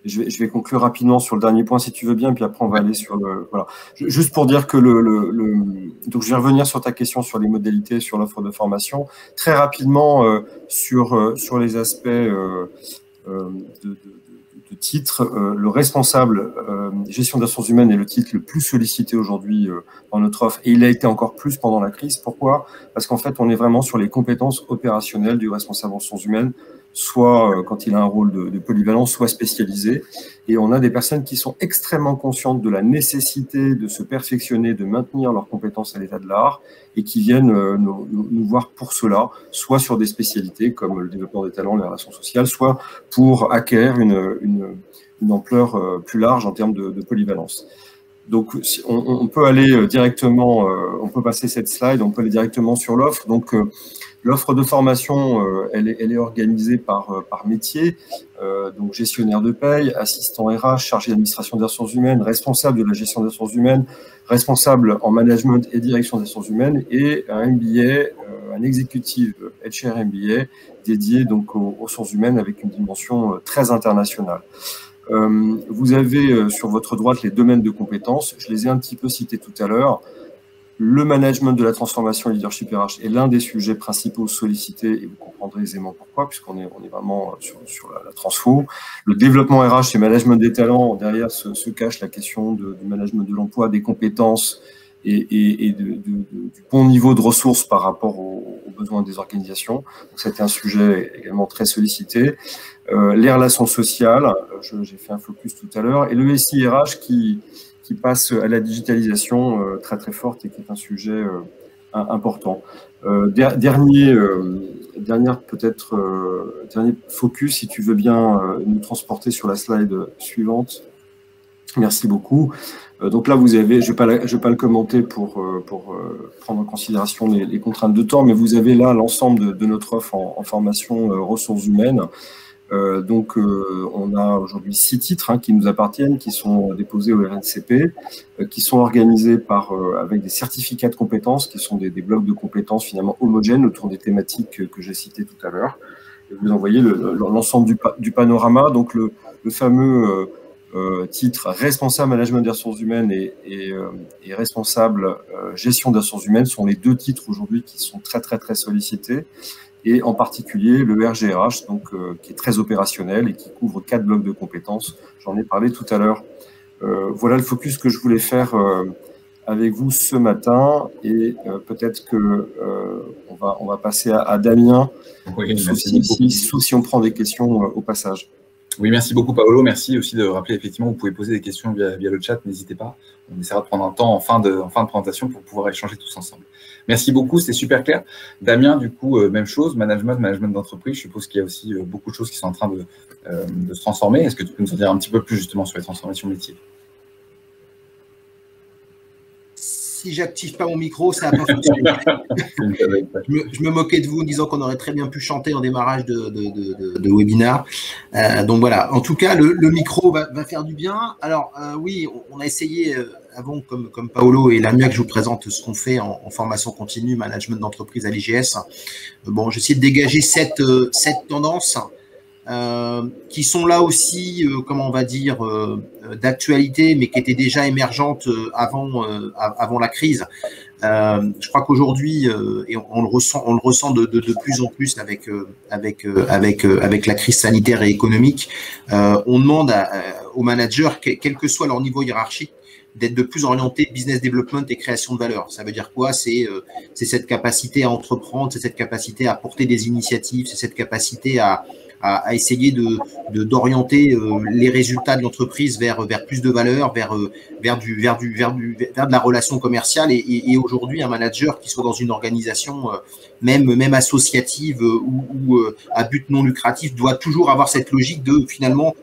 Je vais conclure rapidement sur le dernier point, si tu veux bien, puis après, on va aller sur le… Voilà. Juste pour dire que donc, je vais revenir sur ta question sur les modalités, sur l'offre de formation. Très rapidement, sur les aspects de titre, le responsable gestion des ressources humaines est le titre le plus sollicité aujourd'hui dans notre offre, et il a été encore plus pendant la crise. Pourquoi? Parce qu'en fait, on est vraiment sur les compétences opérationnelles du responsable ressources humaines, soit quand il a un rôle de polyvalence, soit spécialisé. Et on a des personnes qui sont extrêmement conscientes de la nécessité de se perfectionner, de maintenir leurs compétences à l'état de l'art, et qui viennent nous voir pour cela, soit sur des spécialités comme le développement des talents, les relations sociales, soit pour acquérir une ampleur plus large en termes de polyvalence. Donc, on peut aller directement, on peut passer cette slide, on peut aller directement sur l'offre. Donc, l'offre de formation, elle est organisée par métier, donc gestionnaire de paye, assistant RH, chargé d'administration des ressources humaines, responsable de la gestion des ressources humaines, responsable en management et direction des ressources humaines, et un MBA, un exécutif HR MBA dédié donc aux ressources humaines avec une dimension très internationale. Vous avez sur votre droite les domaines de compétences. Je les ai un petit peu cités tout à l'heure. Le management de la transformation et leadership RH est l'un des sujets principaux sollicités, et vous comprendrez aisément pourquoi, puisqu'on est vraiment sur la transfo. Le développement RH et management des talents, derrière se cache la question du management de l'emploi, des compétences et du bon niveau de ressources par rapport aux besoins des organisations. Donc, c'était un sujet également très sollicité. Les relations sociales, j'ai fait un focus tout à l'heure, et le SIRH qui passe à la digitalisation très très forte et qui est un sujet important. Dernier focus, si tu veux bien nous transporter sur la slide suivante. Merci beaucoup. Donc là, vous avez, je vais pas le commenter pour prendre en considération les contraintes de temps, mais vous avez là l'ensemble de notre offre en formation ressources humaines. On a aujourd'hui 6 titres qui nous appartiennent, qui sont déposés au RNCP, qui sont organisés avec des certificats de compétences, qui sont des blocs de compétences finalement homogènes autour des thématiques que j'ai citées tout à l'heure. Vous en voyez l'ensemble du panorama, donc le fameux titre responsable management des ressources humaines et responsable gestion des ressources humaines sont les 2 titres aujourd'hui qui sont très très très sollicités. Et en particulier le RGRH, donc, qui est très opérationnel et qui couvre 4 blocs de compétences. J'en ai parlé tout à l'heure. Voilà le focus que je voulais faire avec vous ce matin, et peut-être que on va passer à Damien, oui, sauf si on prend des questions au passage. Oui, merci beaucoup Paolo. Merci aussi de rappeler, effectivement, vous pouvez poser des questions via le chat, n'hésitez pas. On essaiera de prendre un temps en fin de présentation pour pouvoir échanger tous ensemble. Merci beaucoup, c'était super clair. Damien, du coup, même chose, management d'entreprise. Je suppose qu'il y a aussi beaucoup de choses qui sont en train de se transformer. Est-ce que tu peux nous en dire un petit peu plus justement sur les transformations métiers? Si j'active pas mon micro, ça va pas fonctionner. Je me moquais de vous en disant qu'on aurait très bien pu chanter en démarrage de webinaire. Donc voilà, en tout cas, le micro va faire du bien. Alors oui, on a essayé avant, comme Paolo et Lamia, que je vous présente ce qu'on fait en formation continue, management d'entreprise à l'IGS. Bon, j'essaie de dégager cette tendance qui sont là aussi, comment on va dire, d'actualité, mais qui étaient déjà émergentes avant la crise. Je crois qu'aujourd'hui, et on le ressent de plus en plus avec la crise sanitaire et économique, on demande aux managers, quel que soit leur niveau hiérarchique, d'être de plus orienté business development et création de valeur. Ça veut dire quoi? C'est cette capacité à entreprendre, c'est cette capacité à porter des initiatives, c'est cette capacité à essayer d'orienter les résultats de l'entreprise vers plus de valeur, vers de la relation commerciale. Et aujourd'hui, un manager qui soit dans une organisation même associative ou à but non lucratif doit toujours avoir cette logique de finalement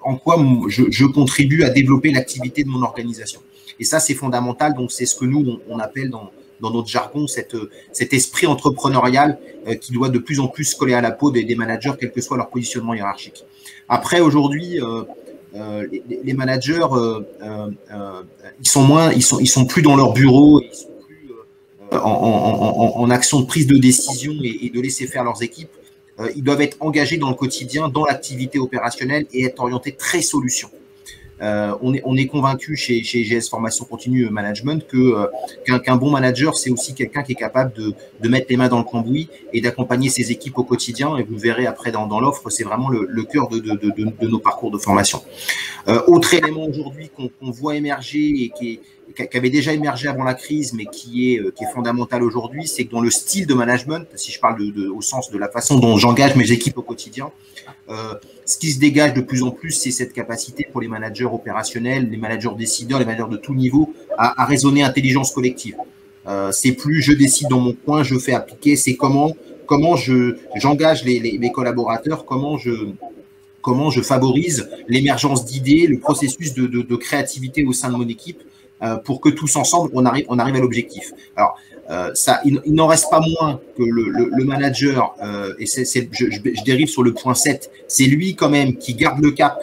en quoi je contribue à développer l'activité de mon organisation. Et ça, c'est fondamental. Donc, c'est ce que nous, on appelle dans notre jargon, cet esprit entrepreneurial qui doit de plus en plus coller à la peau des managers, quel que soit leur positionnement hiérarchique. Après, aujourd'hui, les managers, ils sont plus dans leur bureau, ils sont plus en action de prise de décision et de laisser faire leurs équipes. Ils doivent être engagés dans le quotidien, dans l'activité opérationnelle et être orientés très solution. On est convaincu chez IGS Formation Continue Management qu'un bon manager, c'est aussi quelqu'un qui est capable de mettre les mains dans le cambouis et d'accompagner ses équipes au quotidien. Et vous le verrez après dans l'offre, c'est vraiment le cœur de nos parcours de formation. Autre élément aujourd'hui qu'on voit émerger et qui avait déjà émergé avant la crise, mais qui est fondamental aujourd'hui, c'est que dans le style de management, si je parle au sens de la façon dont j'engage mes équipes au quotidien, ce qui se dégage de plus en plus, c'est cette capacité pour les managers opérationnels, les managers décideurs, les managers de tout niveau, à raisonner intelligence collective. C'est plus je décide dans mon coin, je fais appliquer, c'est comment j'engage mes collaborateurs, comment je favorise l'émergence d'idées, le processus de créativité au sein de mon équipe, pour que tous ensemble, on arrive à l'objectif. Alors, il n'en reste pas moins que le manager, et je dérive sur le point 7, c'est lui quand même qui garde le cap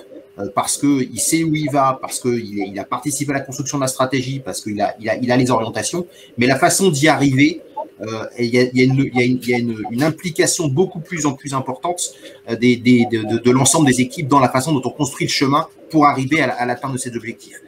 parce qu'il sait où il va, parce qu'il a participé à la construction de la stratégie, parce qu'il a les orientations, mais la façon d'y arriver, il y a une implication beaucoup plus importante de l'ensemble des équipes dans la façon dont on construit le chemin pour arriver à l'atteinte de ces objectifs.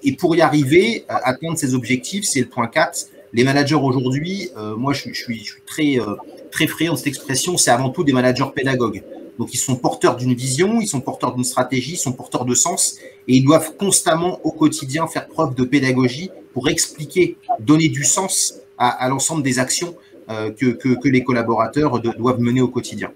Et pour y arriver, atteindre ces objectifs, c'est le point 4. Les managers aujourd'hui, moi je suis très friand de cette expression, c'est avant tout des managers pédagogues. Donc ils sont porteurs d'une vision, ils sont porteurs d'une stratégie, ils sont porteurs de sens et ils doivent constamment au quotidien faire preuve de pédagogie pour expliquer, donner du sens à l'ensemble des actions que les collaborateurs doivent mener au quotidien.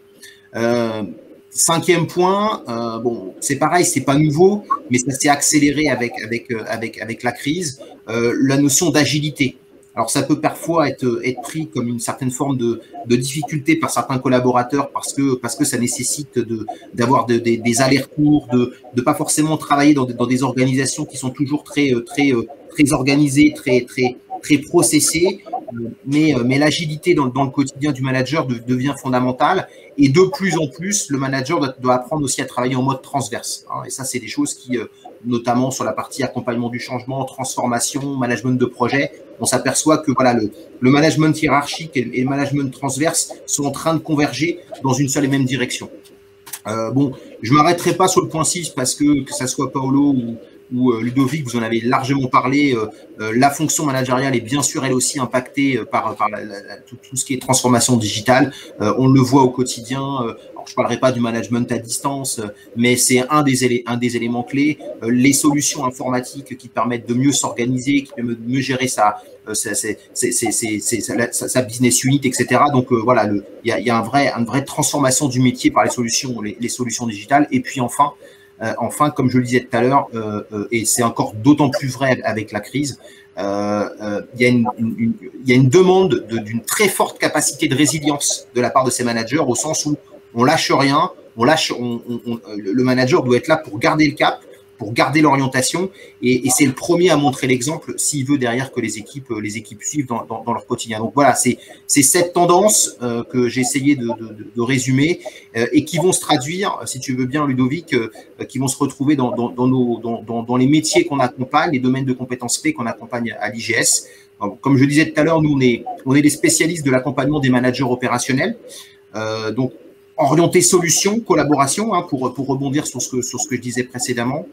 Cinquième point, bon, c'est pareil, c'est pas nouveau, mais ça s'est accéléré avec la crise, la notion d'agilité. Alors, ça peut parfois être pris comme une certaine forme de difficulté par certains collaborateurs parce que ça nécessite d'avoir des allers-retours, de pas forcément travailler dans des organisations qui sont toujours très organisées, très processées. Mais l'agilité dans le quotidien du manager devient fondamentale. Et de plus en plus, le manager doit apprendre aussi à travailler en mode transverse. Et ça, c'est des choses qui, notamment sur la partie accompagnement du changement, transformation, management de projet, on s'aperçoit que voilà, le management hiérarchique et le management transverse sont en train de converger dans une seule et même direction. Bon, je ne m'arrêterai pas sur le point 6 parce que ça soit Paolo ou Ludovic, vous en avez largement parlé, la fonction managériale est bien sûr elle aussi impactée par tout ce qui est transformation digitale. On le voit au quotidien. Alors, je ne parlerai pas du management à distance, mais c'est un des éléments clés. Les solutions informatiques qui permettent de mieux s'organiser, qui permettent de mieux gérer sa business unit, etc. Donc voilà, il y a une vraie transformation du métier par les solutions digitales. Et puis enfin, comme je le disais tout à l'heure, et c'est encore d'autant plus vrai avec la crise, il y a une demande d'une très forte capacité de résilience de la part de ces managers, au sens où on lâche rien, le manager doit être là pour garder le cap, pour garder l'orientation, et c'est le premier à montrer l'exemple s'il veut derrière que les équipes suivent dans leur quotidien. Donc voilà, c'est cette tendance que j'ai essayé de résumer et qui vont se traduire, si tu veux bien Ludovic, qui vont se retrouver dans les métiers qu'on accompagne, les domaines de compétences clés qu'on accompagne à l'IGS. Comme je disais tout à l'heure, nous on est des spécialistes de l'accompagnement des managers opérationnels. Donc orienté solution, collaboration, pour rebondir sur ce que je disais précédemment.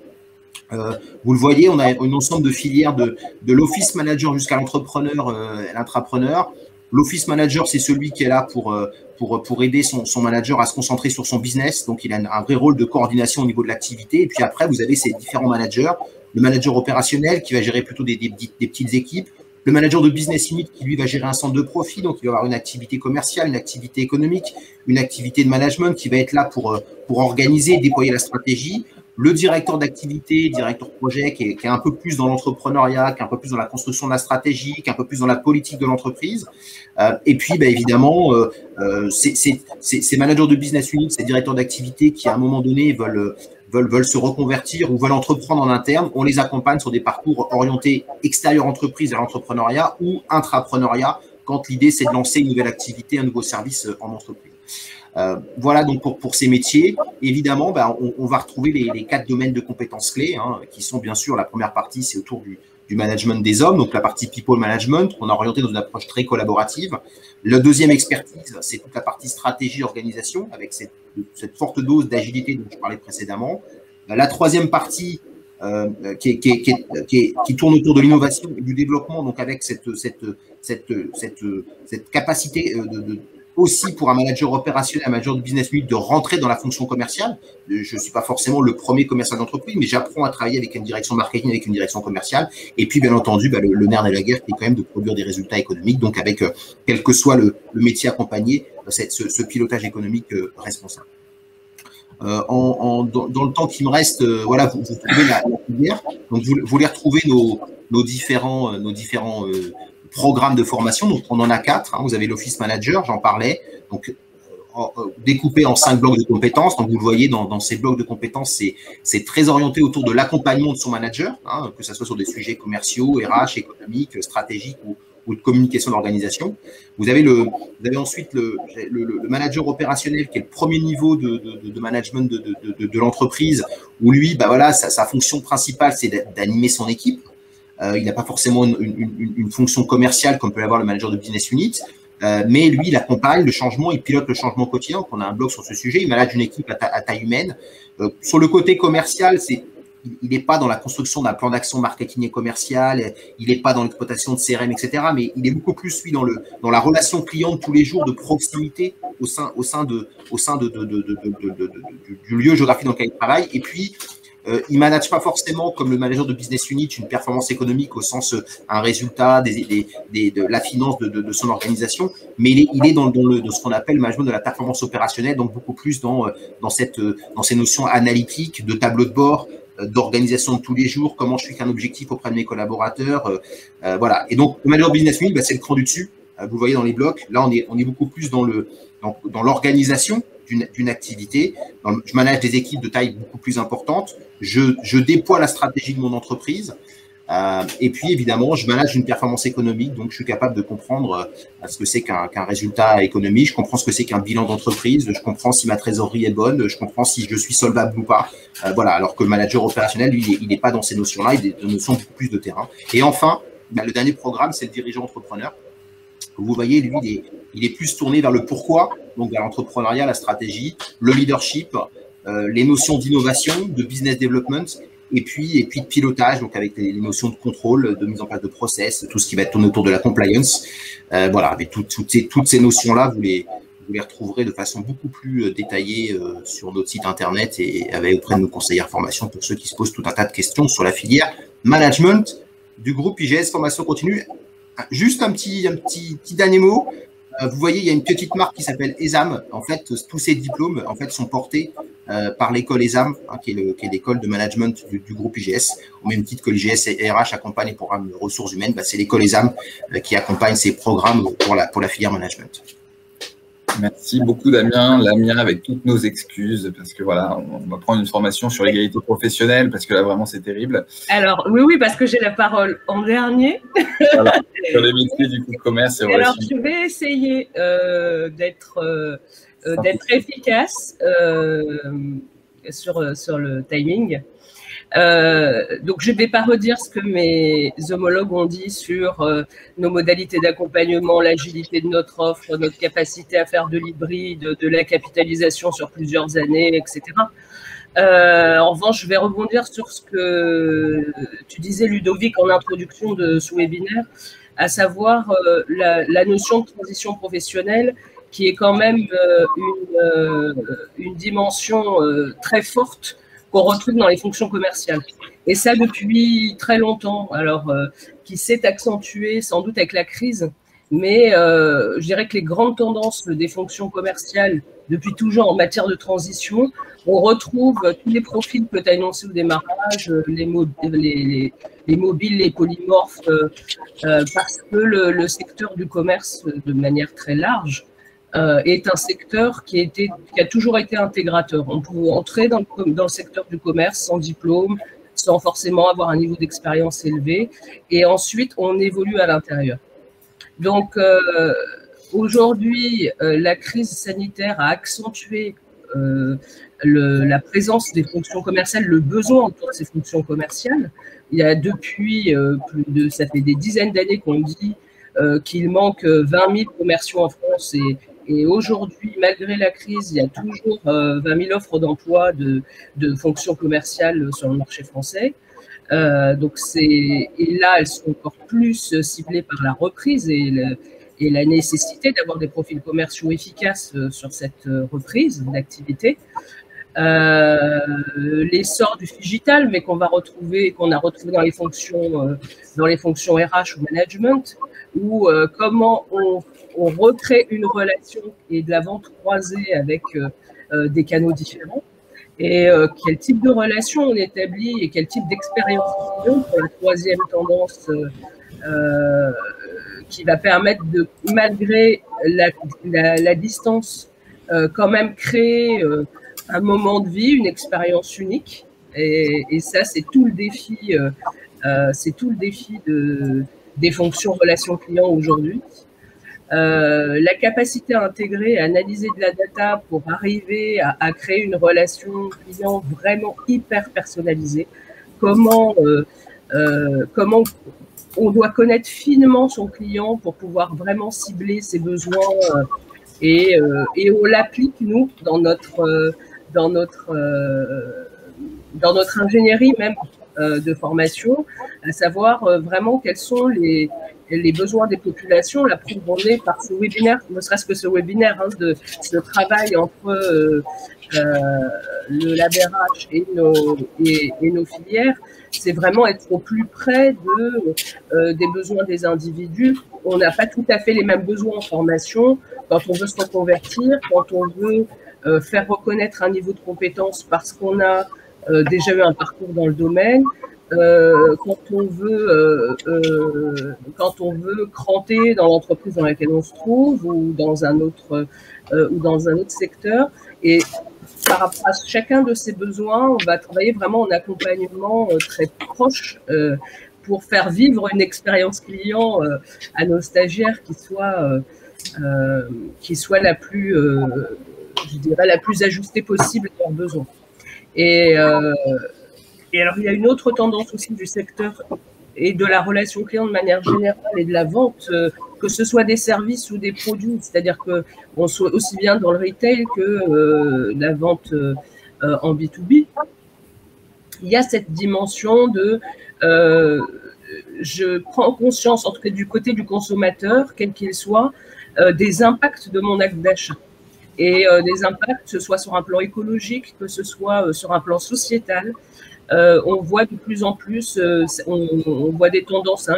Vous le voyez, on a un ensemble de filières de l'office manager jusqu'à l'entrepreneur, l'intrapreneur. L'office manager, c'est celui qui est là pour aider son manager à se concentrer sur son business. Donc, il a un vrai rôle de coordination au niveau de l'activité. Et puis après, vous avez ces différents managers. Le manager opérationnel qui va gérer plutôt des petites équipes. Le manager de business unit qui, lui, va gérer un centre de profit. Donc, il va avoir une activité commerciale, une activité économique, une activité de management qui va être là pour organiser, déployer la stratégie. Le directeur d'activité, directeur projet qui est un peu plus dans l'entrepreneuriat, qui est un peu plus dans la construction de la stratégie, qui est un peu plus dans la politique de l'entreprise. Et puis, évidemment, ces managers de business unit, ces directeurs d'activité qui, à un moment donné, veulent se reconvertir ou veulent entreprendre en interne, on les accompagne sur des parcours orientés extérieur entreprise à l'entrepreneuriat ou intrapreneuriat, quand l'idée, c'est de lancer une nouvelle activité, un nouveau service en entreprise. Voilà donc pour ces métiers. Évidemment, on va retrouver les 4 domaines de compétences clés, qui sont bien sûr, la première partie, c'est autour du management des hommes, donc la partie people management, qu'on a orienté dans une approche très collaborative. Le deuxième expertise, c'est toute la partie stratégie organisation, avec cette forte dose d'agilité dont je parlais précédemment. La troisième partie, qui tourne autour de l'innovation et du développement, donc avec cette capacité aussi pour un manager opérationnel, un manager de business unit, de rentrer dans la fonction commerciale. Je ne suis pas forcément le premier commercial d'entreprise, mais j'apprends à travailler avec une direction marketing, avec une direction commerciale. Et puis, bien entendu, le nerf de la guerre, qui est quand même de produire des résultats économiques. Donc, avec, quel que soit le métier accompagné, ce pilotage économique responsable. Dans le temps qui me reste, voilà, vous trouvez la filière. Donc, vous les retrouvez nos différents programmes de formation. Donc, on en a 4. Vous avez l'Office Manager, j'en parlais. Donc, découpé en 5 blocs de compétences. Donc, vous le voyez dans ces blocs de compétences, c'est très orienté autour de l'accompagnement de son manager, que ce soit sur des sujets commerciaux, RH, économiques, stratégiques ou de communication d'organisation. Vous avez ensuite le manager opérationnel, qui est le premier niveau de management de l'entreprise, où lui, voilà, sa fonction principale, c'est d'animer son équipe. Il n'a pas forcément une fonction commerciale comme peut l'avoir le manager de business unit, mais lui, il accompagne le changement, il pilote le changement quotidien. Donc, on a un blog sur ce sujet. Il manage une équipe à taille humaine. Sur le côté commercial, il n'est pas dans la construction d'un plan d'action marketing et commercial, il n'est pas dans l'exploitation de CRM, etc. Mais il est beaucoup plus, lui, dans la relation client de tous les jours, de proximité au sein du lieu géographique dans lequel il travaille. Et puis, il ne manage pas forcément, comme le manager de business unit, une performance économique au sens un résultat, de la finance de son organisation, mais il est dans ce qu'on appelle le management de la performance opérationnelle, donc beaucoup plus dans ces notions analytiques, de tableau de bord, d'organisation de tous les jours, comment je suis qu'un objectif auprès de mes collaborateurs. Voilà. Et donc, le manager business unit, c'est le cran du dessus. Vous le voyez dans les blocs. Là, on est beaucoup plus dans l'organisation d'une activité. Je manage des équipes de taille beaucoup plus importante. Je déploie la stratégie de mon entreprise. Et puis, évidemment, je manage une performance économique. Donc, je suis capable de comprendre ce que c'est qu'un résultat économique. Je comprends ce que c'est qu'un bilan d'entreprise. Je comprends si ma trésorerie est bonne. Je comprends si je suis solvable ou pas. Voilà. Alors que le manager opérationnel, lui, il n'est pas dans ces notions-là. Il est dans des notions beaucoup plus de terrain. Et enfin, le dernier programme, c'est le dirigeant entrepreneur. Vous voyez, lui, il est plus tourné vers le pourquoi, donc vers l'entrepreneuriat, la stratégie, le leadership, les notions d'innovation, de business development, et puis de pilotage, donc avec les notions de contrôle, de mise en place de process, tout ce qui va être tourné autour de la compliance. Voilà, avec toutes ces notions-là, vous les retrouverez de façon beaucoup plus détaillée sur notre site internet et auprès de nos conseillères formation pour ceux qui se posent tout un tas de questions sur la filière management du groupe IGS Formation Continue. Juste un petit dernier mot. Vous voyez, il y a une petite marque qui s'appelle ESAM. En fait, tous ces diplômes sont portés par l'école ESAM, qui est l'école de management du groupe IGS. Au même titre que l'IGS et RH accompagne les programmes de ressources humaines, c'est l'école ESAM qui accompagne ces programmes pour la filière management. Merci beaucoup, Damien. Damien, avec toutes nos excuses, parce que voilà, on va prendre une formation sur l'égalité professionnelle, parce que là, vraiment, c'est terrible. Alors, oui, parce que j'ai la parole en dernier. Voilà, sur les métiers du commerce. Alors, je vais essayer d'être efficace sur le timing. Donc, je ne vais pas redire ce que mes homologues ont dit sur nos modalités d'accompagnement, l'agilité de notre offre, notre capacité à faire de l'hybride, de la capitalisation sur plusieurs années, etc. En revanche, je vais rebondir sur ce que tu disais, Ludovic, en introduction de ce webinaire, à savoir la notion de transition professionnelle qui est quand même une dimension très forte qu'on retrouve dans les fonctions commerciales. Et ça depuis très longtemps, alors qui s'est accentué sans doute avec la crise, mais je dirais que les grandes tendances des fonctions commerciales depuis toujours en matière de transition, on retrouve tous les profils que tu as énoncés au démarrage, les mobiles, les polymorphes, parce que le secteur du commerce, de manière très large, est un secteur qui a toujours été intégrateur. On peut entrer dans le secteur du commerce sans diplôme, sans forcément avoir un niveau d'expérience élevé, et ensuite on évolue à l'intérieur. Donc, Aujourd'hui, la crise sanitaire a accentué la présence des fonctions commerciales, le besoin autour de ces fonctions commerciales. Il y a depuis ça fait des dizaines d'années qu'on dit qu'il manque 20 000 commerciaux en France et aujourd'hui, malgré la crise, il y a toujours 20 000 offres d'emploi de fonctions commerciales sur le marché français. Et là, elles sont encore plus ciblées par la reprise et la nécessité d'avoir des profils commerciaux efficaces sur cette reprise d'activité. L'essor du digital, mais qu'on a retrouvé dans les fonctions RH ou management, où comment on recrée une relation et de la vente croisée avec des canaux différents, et quel type de relation on établit et quel type d'expérience pour la troisième tendance qui va permettre de, malgré la distance, quand même créer un moment de vie, une expérience unique. Et ça, c'est tout le défi, des fonctions relations clients aujourd'hui. La capacité à intégrer, à analyser de la data pour arriver à créer une relation client vraiment hyper personnalisée. Comment on doit connaître finement son client pour pouvoir vraiment cibler ses besoins et on l'applique, nous, dans notre ingénierie même de formation, à savoir vraiment quels sont les besoins des populations. La preuve en est par ce webinaire, ne serait-ce que ce webinaire, de ce travail entre le LabRH et nos filières, c'est vraiment être au plus près des besoins des individus. On n'a pas tout à fait les mêmes besoins en formation quand on veut se reconvertir, quand on veut faire reconnaître un niveau de compétence parce qu'on a déjà eu un parcours dans le domaine, quand on veut cranter dans l'entreprise dans laquelle on se trouve ou dans un autre secteur. Et par rapport à chacun de ces besoins, on va travailler vraiment en accompagnement très proche pour faire vivre une expérience client à nos stagiaires qui soit la plus, je dirais, la plus ajustée possible à leurs besoins. Et alors, il y a une autre tendance aussi du secteur et de la relation client de manière générale et de la vente, que ce soit des services ou des produits, c'est-à-dire qu'on soit aussi bien dans le retail que la vente en B2B. Il y a cette dimension de je prends conscience, en tout cas du côté du consommateur, quel qu'il soit, des impacts de mon acte d'achat. Et des impacts, que ce soit sur un plan écologique, que ce soit sur un plan sociétal. On voit de plus en plus, on voit des tendances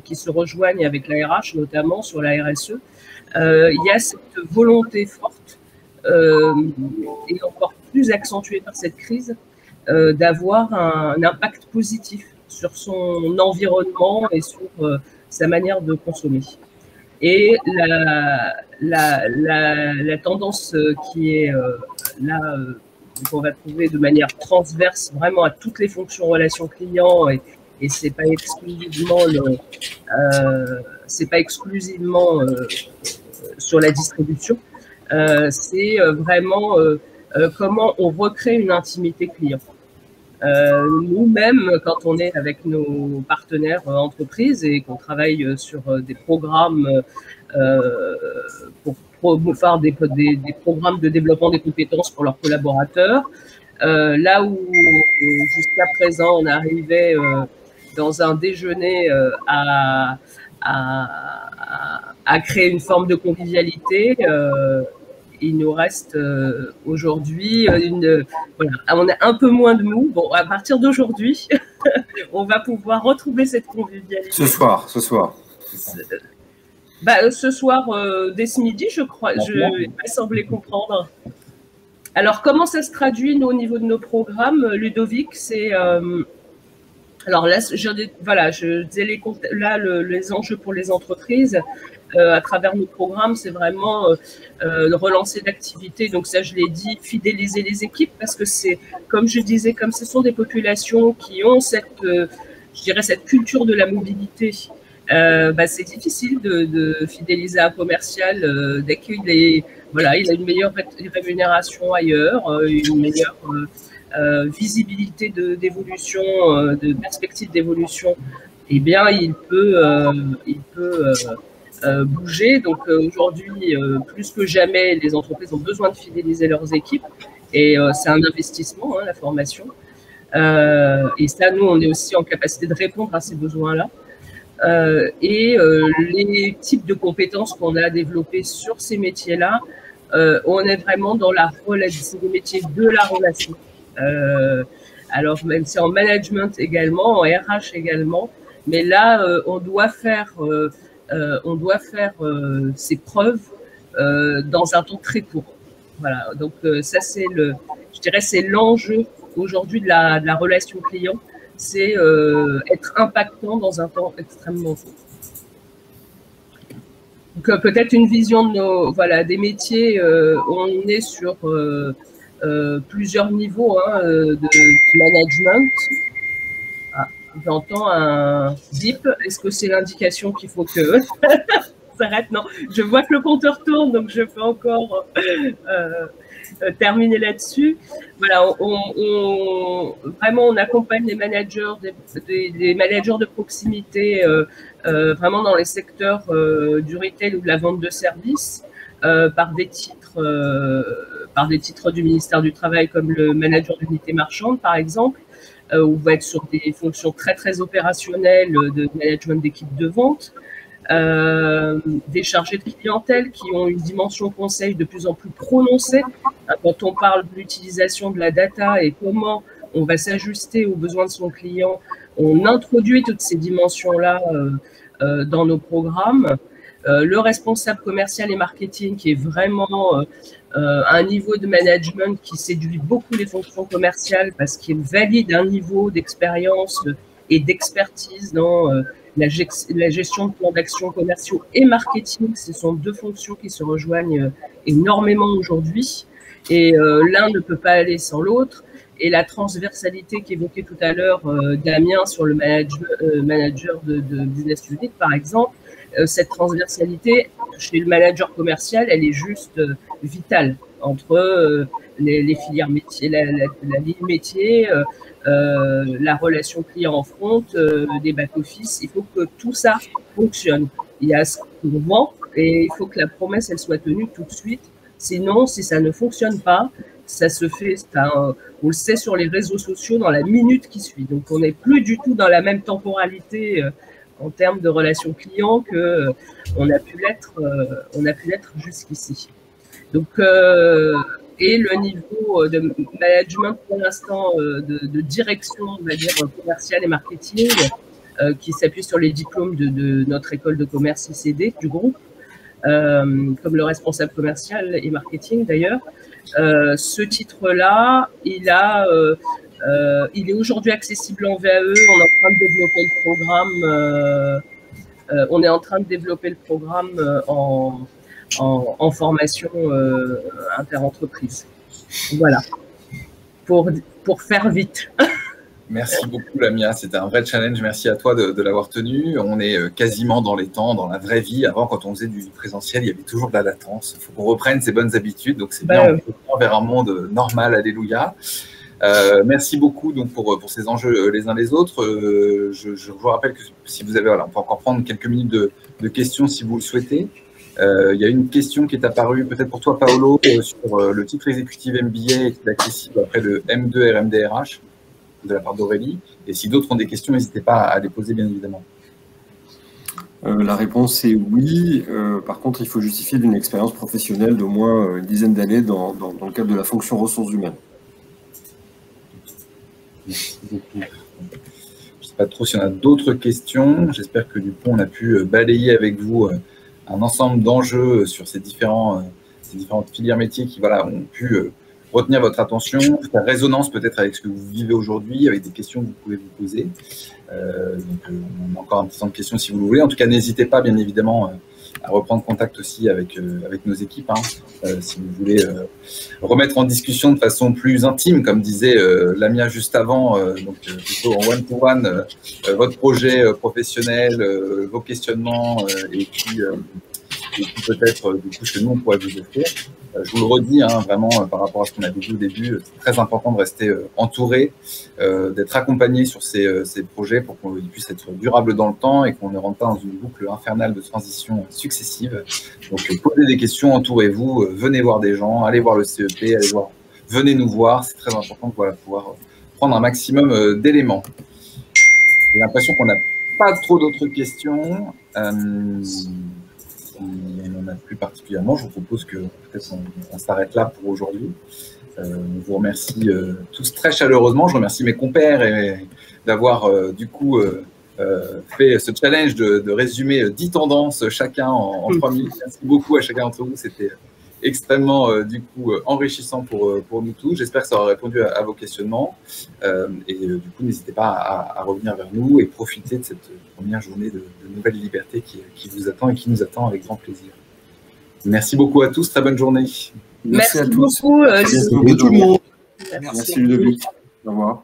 qui se rejoignent avec la RH, notamment sur la RSE. Il y a cette volonté forte, et encore plus accentuée par cette crise, d'avoir un impact positif sur son environnement et sur sa manière de consommer. Et la tendance qui est là, qu'on va trouver de manière transverse vraiment à toutes les fonctions relations clients, et c'est pas exclusivement sur la distribution, c'est vraiment comment on recrée une intimité client. Nous-mêmes, quand on est avec nos partenaires entreprises et qu'on travaille sur des programmes pour promouvoir des programmes de développement des compétences pour leurs collaborateurs, là où jusqu'à présent on arrivait dans un déjeuner à créer une forme de convivialité, il nous reste aujourd'hui voilà, on a un peu moins de mou. Bon, à partir d'aujourd'hui, on va pouvoir retrouver cette convivialité. Ce soir. Ce soir, dès ce midi, je crois, je m'a semblé comprendre. Alors, comment ça se traduit au niveau de nos programmes, Ludovic? C'est alors là, je disais les enjeux pour les entreprises. À travers nos programmes, c'est vraiment relancer l'activité. Donc ça, je l'ai dit, fidéliser les équipes, parce que c'est, comme je disais, comme ce sont des populations qui ont cette culture de la mobilité, c'est difficile de fidéliser un commercial dès qu'il est, voilà, il a une meilleure rémunération ailleurs, une meilleure visibilité d'évolution, de perspective d'évolution. Eh bien, il peut bouger. Donc aujourd'hui, plus que jamais, les entreprises ont besoin de fidéliser leurs équipes et c'est un investissement, hein, la formation. Et ça, nous, on est aussi en capacité de répondre à ces besoins-là. Les types de compétences qu'on a développées sur ces métiers-là, on est vraiment dans la relation, des métiers de la relation. Alors, même si en management également, en RH également, mais là, on doit faire ses preuves dans un temps très court. Voilà. Donc ça, je dirais, c'est l'enjeu aujourd'hui de la relation client, c'est être impactant dans un temps extrêmement court. Donc peut-être une vision de des métiers. On est sur plusieurs niveaux de management. J'entends un bip. Est-ce que c'est l'indication qu'il faut que s'arrête? Non, je vois que le compteur tourne, donc je peux encore terminer là-dessus. Voilà, vraiment, on accompagne les managers, des managers de proximité, vraiment dans les secteurs du retail ou de la vente de services, par des titres du ministère du Travail, comme le manager d'unité marchande, par exemple. On va être sur des fonctions très, très opérationnelles de management d'équipe de vente, des chargés de clientèle qui ont une dimension conseil de plus en plus prononcée. Quand on parle de l'utilisation de la data et comment on va s'ajuster aux besoins de son client, on introduit toutes ces dimensions-là dans nos programmes. Le responsable commercial et marketing qui est vraiment un niveau de management qui séduit beaucoup les fonctions commerciales parce qu'il valide un niveau d'expérience et d'expertise dans la gestion de plans d'action commerciaux et marketing. Ce sont deux fonctions qui se rejoignent énormément aujourd'hui et l'un ne peut pas aller sans l'autre. Et la transversalité qu'évoquait tout à l'heure Damien sur le manager de business unit, par exemple, cette transversalité chez le manager commercial, elle est juste vitale entre les filières métiers, la ligne métier, la relation client en front, des back-office. Il faut que tout ça fonctionne. Il y a ce qu'on vend et il faut que la promesse, elle soit tenue tout de suite. Sinon, si ça ne fonctionne pas, ça se fait, on le sait sur les réseaux sociaux, dans la minute qui suit. Donc, on n'est plus du tout dans la même temporalité en termes de relations clients que on a pu l'être jusqu'ici. Donc, et le niveau de management pour l'instant de direction, on va dire commerciale et marketing, qui s'appuie sur les diplômes de notre école de commerce ICD du groupe, comme le responsable commercial et marketing d'ailleurs. Ce titre-là, il est aujourd'hui accessible en VAE. On est en train de développer le programme en formation interentreprise. Voilà, pour faire vite. Merci beaucoup, Lamia. C'était un vrai challenge. Merci à toi de l'avoir tenu. On est quasiment dans les temps, dans la vraie vie. Avant, quand on faisait du présentiel, il y avait toujours de la latence. Il faut qu'on reprenne ces bonnes habitudes. Donc, c'est bien, on va vers un monde normal. Alléluia. Merci beaucoup donc, pour ces enjeux les uns les autres. Je vous rappelle que si vous avez, on peut encore prendre quelques minutes de questions si vous le souhaitez. Il y a une question qui est apparue peut-être pour toi, Paolo, sur le titre exécutif MBA est accessible après le M2 RMDRH de la part d'Aurélie. Et si d'autres ont des questions, n'hésitez pas à les poser, bien évidemment. La réponse est oui. Par contre, il faut justifier d'une expérience professionnelle d'au moins une dizaine d'années dans le cadre de la fonction ressources humaines. Merci beaucoup. Je ne sais pas trop s'il y en a d'autres questions. J'espère que du coup, on a pu balayer avec vous un ensemble d'enjeux sur ces différentes filières métiers qui ont pu retenir votre attention, faire résonance peut-être avec ce que vous vivez aujourd'hui, avec des questions que vous pouvez vous poser. On a encore un petit temps de questions si vous le voulez. En tout cas, n'hésitez pas, bien évidemment, reprendre contact aussi avec nos équipes, hein, si vous voulez remettre en discussion de façon plus intime, comme disait Lamia juste avant, donc plutôt en one-to-one, votre projet professionnel, vos questionnements, et puis peut-être du coup ce que nous on pourrait vous offrir. Je vous le redis, hein, vraiment par rapport à ce qu'on avait dit au début, c'est très important de rester entouré, d'être accompagné sur ces projets pour qu'ils puissent être durables dans le temps et qu'on ne rentre pas dans une boucle infernale de transition successive. Donc posez des questions, entourez-vous, venez voir des gens, allez voir le CEP, venez nous voir, c'est très important de pouvoir prendre un maximum d'éléments. J'ai l'impression qu'on n'a pas trop d'autres questions. On n'en a plus particulièrement. Je vous propose que peut-être on s'arrête là pour aujourd'hui. On vous remercie tous très chaleureusement. Je remercie mes compères d'avoir du coup fait ce challenge de résumer 10 tendances chacun en 3 minutes. Merci beaucoup à chacun d'entre vous. C'était extrêmement du coup enrichissant pour nous tous. J'espère que ça aura répondu à vos questionnements. Et du coup, n'hésitez pas à revenir vers nous et profiter de cette première journée de nouvelle liberté qui vous attend et qui nous attend avec grand plaisir. Merci beaucoup à tous. Très bonne journée. Merci à tous. Beaucoup. Merci tout le monde. Merci Ludovic. Au revoir.